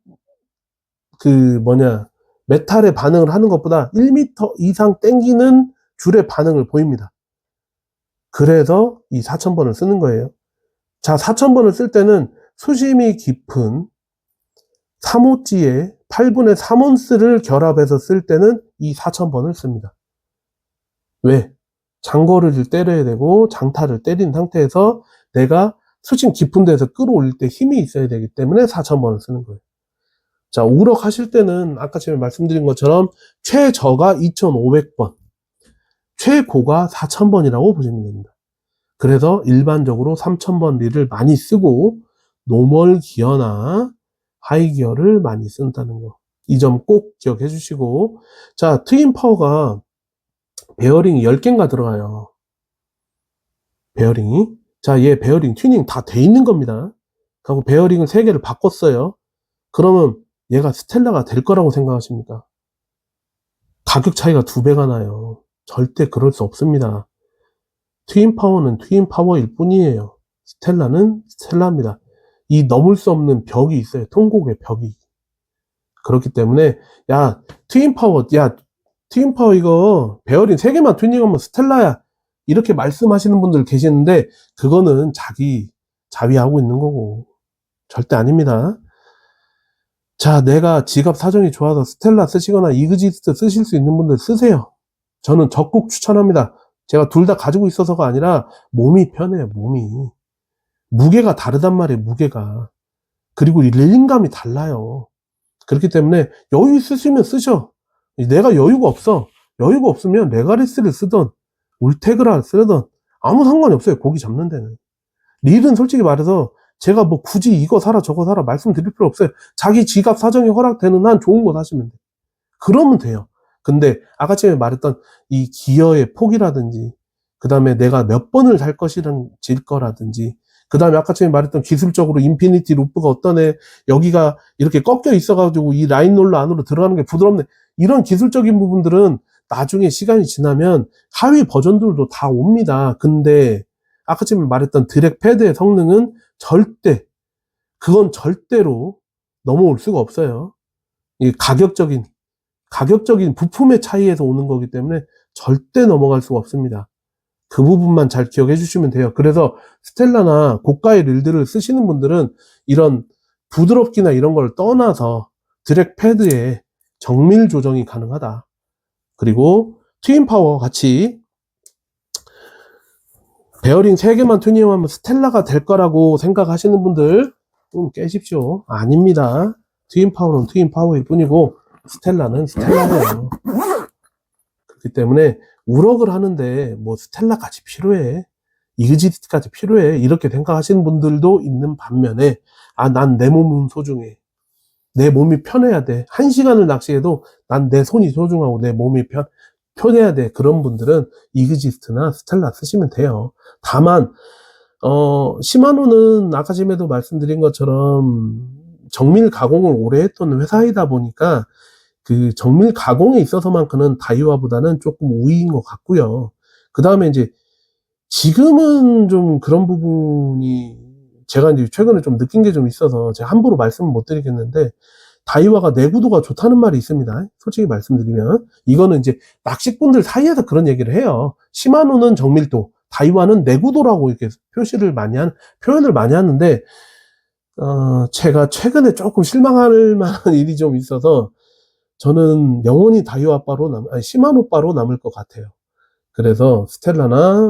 메탈의 반응을 하는 것보다 1m 이상 땡기는 줄의 반응을 보입니다. 그래서 이 4000번을 쓰는 거예요. 자, 4000번을 쓸 때는 수심이 깊은 3호찌에 8분의 3온스를 결합해서 쓸 때는 이 4000번을 씁니다. 왜? 장거리를 때려야 되고 장타를 때린 상태에서 내가 수심 깊은 데서 끌어올릴 때 힘이 있어야 되기 때문에 4000번을 쓰는 거예요. 자, 우럭 하실 때는 아까 제가 말씀드린 것처럼 최저가 2500번, 최고가 4000번이라고 보시면 됩니다. 그래서 일반적으로 3000번 릴을 많이 쓰고 노멀 기어나 하이 기어를 많이 쓴다는 거. 이 점 꼭 기억해 주시고, 자, 트윈 파워가 베어링이 10개인가 들어가요. 베어링이. 자, 얘 베어링 튜닝 다 돼 있는 겁니다. 그리고 베어링을 3개를 바꿨어요. 그러면 얘가 스텔라가 될 거라고 생각하십니까? 가격 차이가 2배가 나요. 절대 그럴 수 없습니다. 트윈 파워는 트윈 파워일 뿐이에요. 스텔라는 스텔라입니다. 이 넘을 수 없는 벽이 있어요. 통곡의 벽이. 그렇기 때문에 트윈 파워 이거 베어링 3개만 튜닝하면 스텔라야, 이렇게 말씀하시는 분들 계시는데 그거는 자기 자위하고 있는 거고 절대 아닙니다. 자, 내가 지갑 사정이 좋아서 스텔라 쓰시거나 이그지스트 쓰실 수 있는 분들 쓰세요. 저는 적극 추천합니다. 제가 둘 다 가지고 있어서가 아니라 몸이 편해요. 몸이. 무게가 다르단 말이에요. 무게가. 그리고 릴링감이 달라요. 그렇기 때문에 여유 있으시면 쓰셔. 내가 여유가 없어. 여유가 없으면 레가리스를 쓰던 울테그라를 쓰던 아무 상관이 없어요. 고기 잡는 데는. 릴은 솔직히 말해서 제가 뭐 굳이 이거 사라 저거 사라 말씀드릴 필요 없어요. 자기 지갑 사정이 허락되는 한 좋은 거 사시면 돼요. 그러면 돼요. 근데 아까 전에 말했던 이 기어의 폭이라든지, 그 다음에 내가 몇 번을 잘 거라든지, 그 다음에 아까 전에 말했던 기술적으로 인피니티 루프가 어떤 애 여기가 이렇게 꺾여 있어가지고 이 라인 롤러 안으로 들어가는 게 부드럽네, 이런 기술적인 부분들은 나중에 시간이 지나면 하위 버전들도 다 옵니다. 근데 아까 전에 말했던 드랙 패드의 성능은 그건 절대로 넘어올 수가 없어요. 이 가격적인 부품의 차이에서 오는 거기 때문에 절대 넘어갈 수가 없습니다. 그 부분만 잘 기억해 주시면 돼요. 그래서 스텔라나 고가의 릴들을 쓰시는 분들은 이런 부드럽기나 이런 걸 떠나서 드랙 패드에 정밀 조정이 가능하다. 그리고 트윈 파워 같이 베어링 3개만 튜닝하면 스텔라가 될 거라고 생각하시는 분들 좀 깨십시오. 아닙니다. 트윈 파워는 트윈 파워일 뿐이고 스텔라는 스텔라예요. 그렇기 때문에 우럭을 하는데 뭐 스텔라까지 필요해, 이그지트까지 필요해, 이렇게 생각하시는 분들도 있는 반면에 난 내 몸은 소중해, 내 몸이 편해야 돼, 1시간을 낚시해도 난 내 손이 소중하고 내 몸이 편해야 돼, 그런 분들은 이그지스트나 스텔라 쓰시면 돼요. 다만 시마노는 아까 전에도 말씀드린 것처럼 정밀 가공을 오래 했던 회사이다 보니까 그 정밀 가공에 있어서만큼은 다이와보다는 조금 우위인 것 같고요. 그 다음에 이제 지금은 좀 그런 부분이 제가 이제 최근에 좀 느낀 게 좀 있어서 제가 함부로 말씀을 못 드리겠는데, 다이와가 내구도가 좋다는 말이 있습니다. 솔직히 말씀드리면 이거는 이제 낚시꾼들 사이에서 그런 얘기를 해요. 시마노는 정밀도, 다이와는 내구도라고 이렇게 표현을 많이 하는데 제가 최근에 조금 실망할 만한 일이 좀 있어서 저는 영원히 시마노바로 남을 것 같아요. 그래서 스텔라나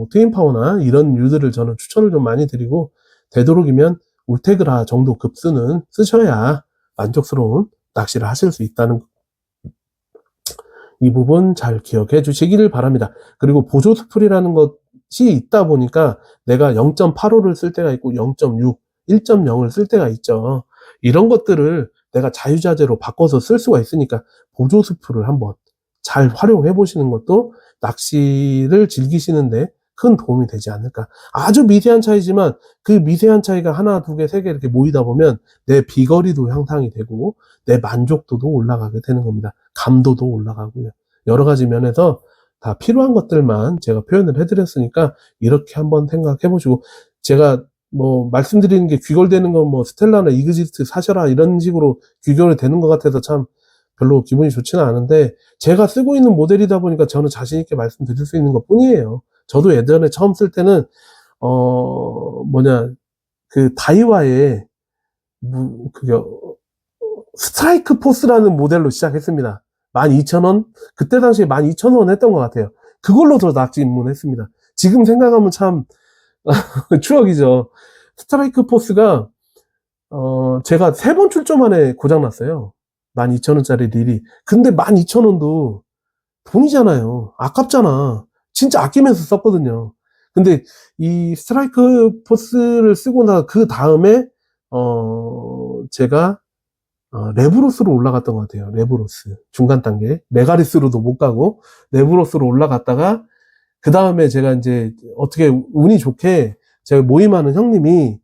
트윈 파워나 이런 류들을 저는 추천을 좀 많이 드리고, 되도록이면 울테그라 정도 급수는 쓰셔야 만족스러운 낚시를 하실 수 있다는 이 부분 잘 기억해 주시기를 바랍니다. 그리고 보조 스풀이라는 것이 있다 보니까 내가 0.85를 쓸 때가 있고 0.6, 1.0을 쓸 때가 있죠. 이런 것들을 내가 자유자재로 바꿔서 쓸 수가 있으니까 보조 스풀을 한번 잘 활용해 보시는 것도 낚시를 즐기시는데 큰 도움이 되지 않을까. 아주 미세한 차이지만 그 미세한 차이가 하나, 두 개, 세 개 이렇게 모이다 보면 내 비거리도 향상이 되고 내 만족도도 올라가게 되는 겁니다. 감도도 올라가고요. 여러 가지 면에서 다 필요한 것들만 제가 표현을 해드렸으니까 이렇게 한번 생각해 보시고, 제가 뭐 말씀드리는 게 귀결되는 건 뭐 스텔라나 이그지스트 사셔라 이런 식으로 귀결이 되는 것 같아서 참 별로 기분이 좋지는 않은데, 제가 쓰고 있는 모델이다 보니까 저는 자신 있게 말씀드릴 수 있는 것 뿐이에요. 저도 예전에 처음 쓸 때는 그 다이와의 그게 스트라이크 포스라는 모델로 시작했습니다. 12,000원? 그때 당시에 12,000원 했던 것 같아요. 그걸로 더 낚시 입문했습니다. 지금 생각하면 참 추억이죠. 스트라이크 포스가 제가 3번 출조 만에 고장났어요. 12,000원짜리 릴이. 근데 12,000원도 돈이잖아요. 아깝잖아. 진짜 아끼면서 썼거든요. 근데 이 스트라이크 포스를 쓰고 나 그 다음에 제가 레브로스로 올라갔던 것 같아요. 레브로스 중간 단계. 메가리스로도 못 가고 레브로스로 올라갔다가, 그 다음에 제가 이제 어떻게 운이 좋게 제가 모임하는 형님이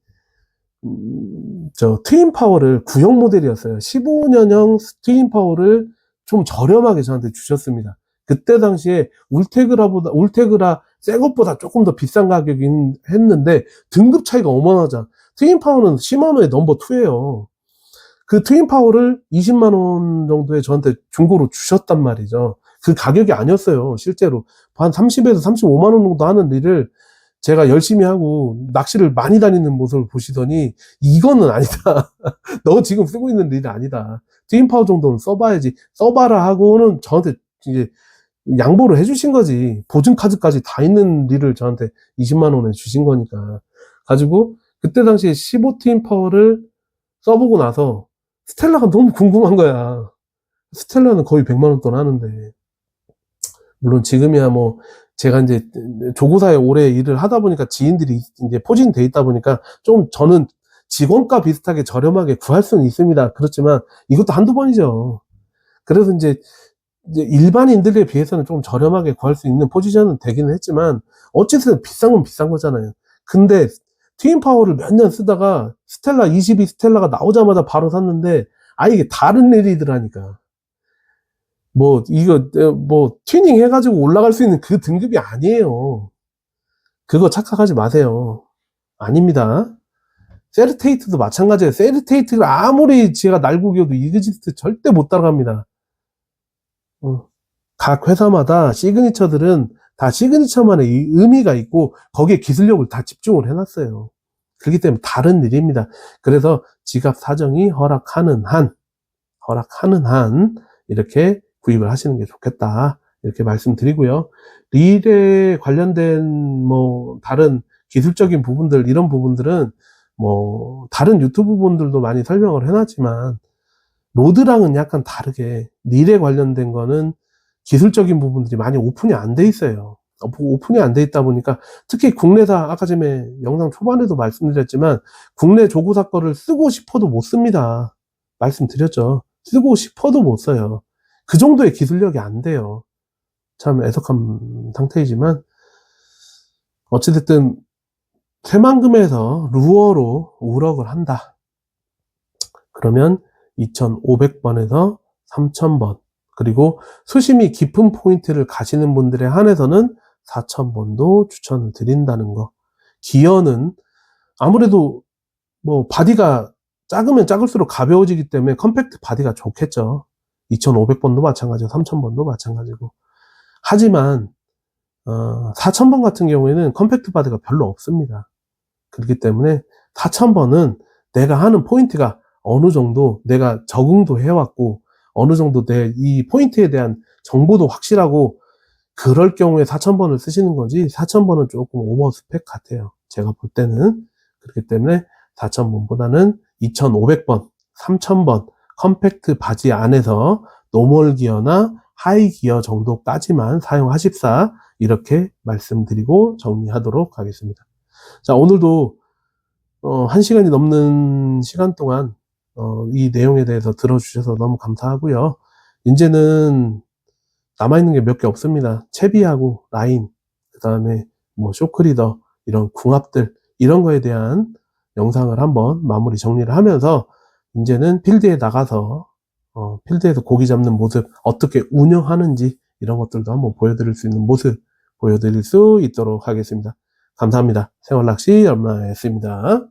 저 트윈 파워를 구형 모델이었어요. 15년형 트윈 파워를 좀 저렴하게 저한테 주셨습니다. 그때 당시에 울테그라 새 것보다 조금 더 비싼 가격이긴 했는데 등급 차이가 어마어마하죠. 트윈 파워는 시마노의 넘버 2예요. 그 트윈 파워를 20만 원 정도에 저한테 중고로 주셨단 말이죠. 그 가격이 아니었어요. 실제로 한 30에서 35만 원 정도 하는 일을 제가 열심히 하고 낚시를 많이 다니는 모습을 보시더니, 이거는 아니다. 너 지금 쓰고 있는 릴이 아니다. 트윈 파워 정도는 써봐야지. 써봐라 하고는 저한테 이제 양보를 해주신 거지. 보증카드까지 다 있는 릴을 저한테 20만 원에 주신 거니까. 가지고 그때 당시에 15 트윈 파워를 써보고 나서 스텔라가 너무 궁금한 거야. 스텔라는 거의 100만 원 돈 하는데. 물론 지금이야 뭐 제가 이제 조고사에 오래 일을 하다 보니까 지인들이 이제 포진돼 있다 보니까 좀 저는 직원가 비슷하게 저렴하게 구할 수는 있습니다. 그렇지만 이것도 한두 번이죠. 그래서 이제 일반인들에 비해서는 좀 저렴하게 구할 수 있는 포지션은 되기는 했지만, 어쨌든 비싼 건 비싼 거잖아요. 근데 트윈 파워를 몇 년 쓰다가 스텔라 22 스텔라가 나오자마자 바로 샀는데, 이게 다른 일이더라니까. 이거 튜닝 해가지고 올라갈 수 있는 그 등급이 아니에요. 그거 착각하지 마세요. 아닙니다. 세르테이트도 마찬가지예요. 세르테이트가 아무리 제가 날고기여도 이그지스트 절대 못 따라갑니다. 각 회사마다 시그니처들은 다 시그니처만의 의미가 있고, 거기에 기술력을 다 집중을 해놨어요. 그렇기 때문에 다른 일입니다. 그래서 지갑 사정이 허락하는 한, 이렇게 구입을 하시는 게 좋겠다. 이렇게 말씀드리고요. 릴에 관련된 다른 기술적인 부분들, 이런 부분들은 다른 유튜브 분들도 많이 설명을 해놨지만, 로드랑은 약간 다르게 릴에 관련된 거는 기술적인 부분들이 많이 오픈이 안 돼 있어요. 오픈이 안 돼 있다 보니까, 특히 국내사, 아까 전에 영상 초반에도 말씀드렸지만, 국내 조구사 거를 쓰고 싶어도 못 씁니다. 말씀드렸죠. 쓰고 싶어도 못 써요. 그 정도의 기술력이 안 돼요. 참 애석한 상태이지만, 어찌됐든 새만금에서 루어로 우럭을 한다. 그러면 2,500번에서 3,000번, 그리고 수심이 깊은 포인트를 가시는 분들에 한해서는 4,000번도 추천을 드린다는 거. 기어는 아무래도 바디가 작으면 작을수록 가벼워지기 때문에 컴팩트 바디가 좋겠죠. 2,500번도 마찬가지고 3,000번도 마찬가지고. 하지만 4,000번 같은 경우에는 컴팩트 바디가 별로 없습니다. 그렇기 때문에 4,000번은 내가 하는 포인트가 어느 정도 내가 적응도 해왔고, 어느 정도 내 이 포인트에 대한 정보도 확실하고, 그럴 경우에 4,000번을 쓰시는 거지, 4,000번은 조금 오버 스펙 같아요. 제가 볼 때는. 그렇기 때문에 4,000번보다는 2,500번, 3,000번 컴팩트 바지 안에서 노멀 기어나 하이 기어 정도까지만 사용하십사, 이렇게 말씀드리고 정리하도록 하겠습니다. 자, 오늘도 1시간이 넘는 시간 동안 이 내용에 대해서 들어주셔서 너무 감사하고요. 이제는 남아있는 게 몇 개 없습니다. 채비하고 라인, 그 다음에 쇼크리더, 이런 궁합들, 이런 거에 대한 영상을 한번 마무리 정리를 하면서, 이제는 필드에 나가서 필드에서 고기 잡는 모습, 어떻게 운영하는지, 이런 것들도 한번 보여드릴 수 있는 모습 보여드릴 수 있도록 하겠습니다. 감사합니다. 생활낚시 염라였습니다.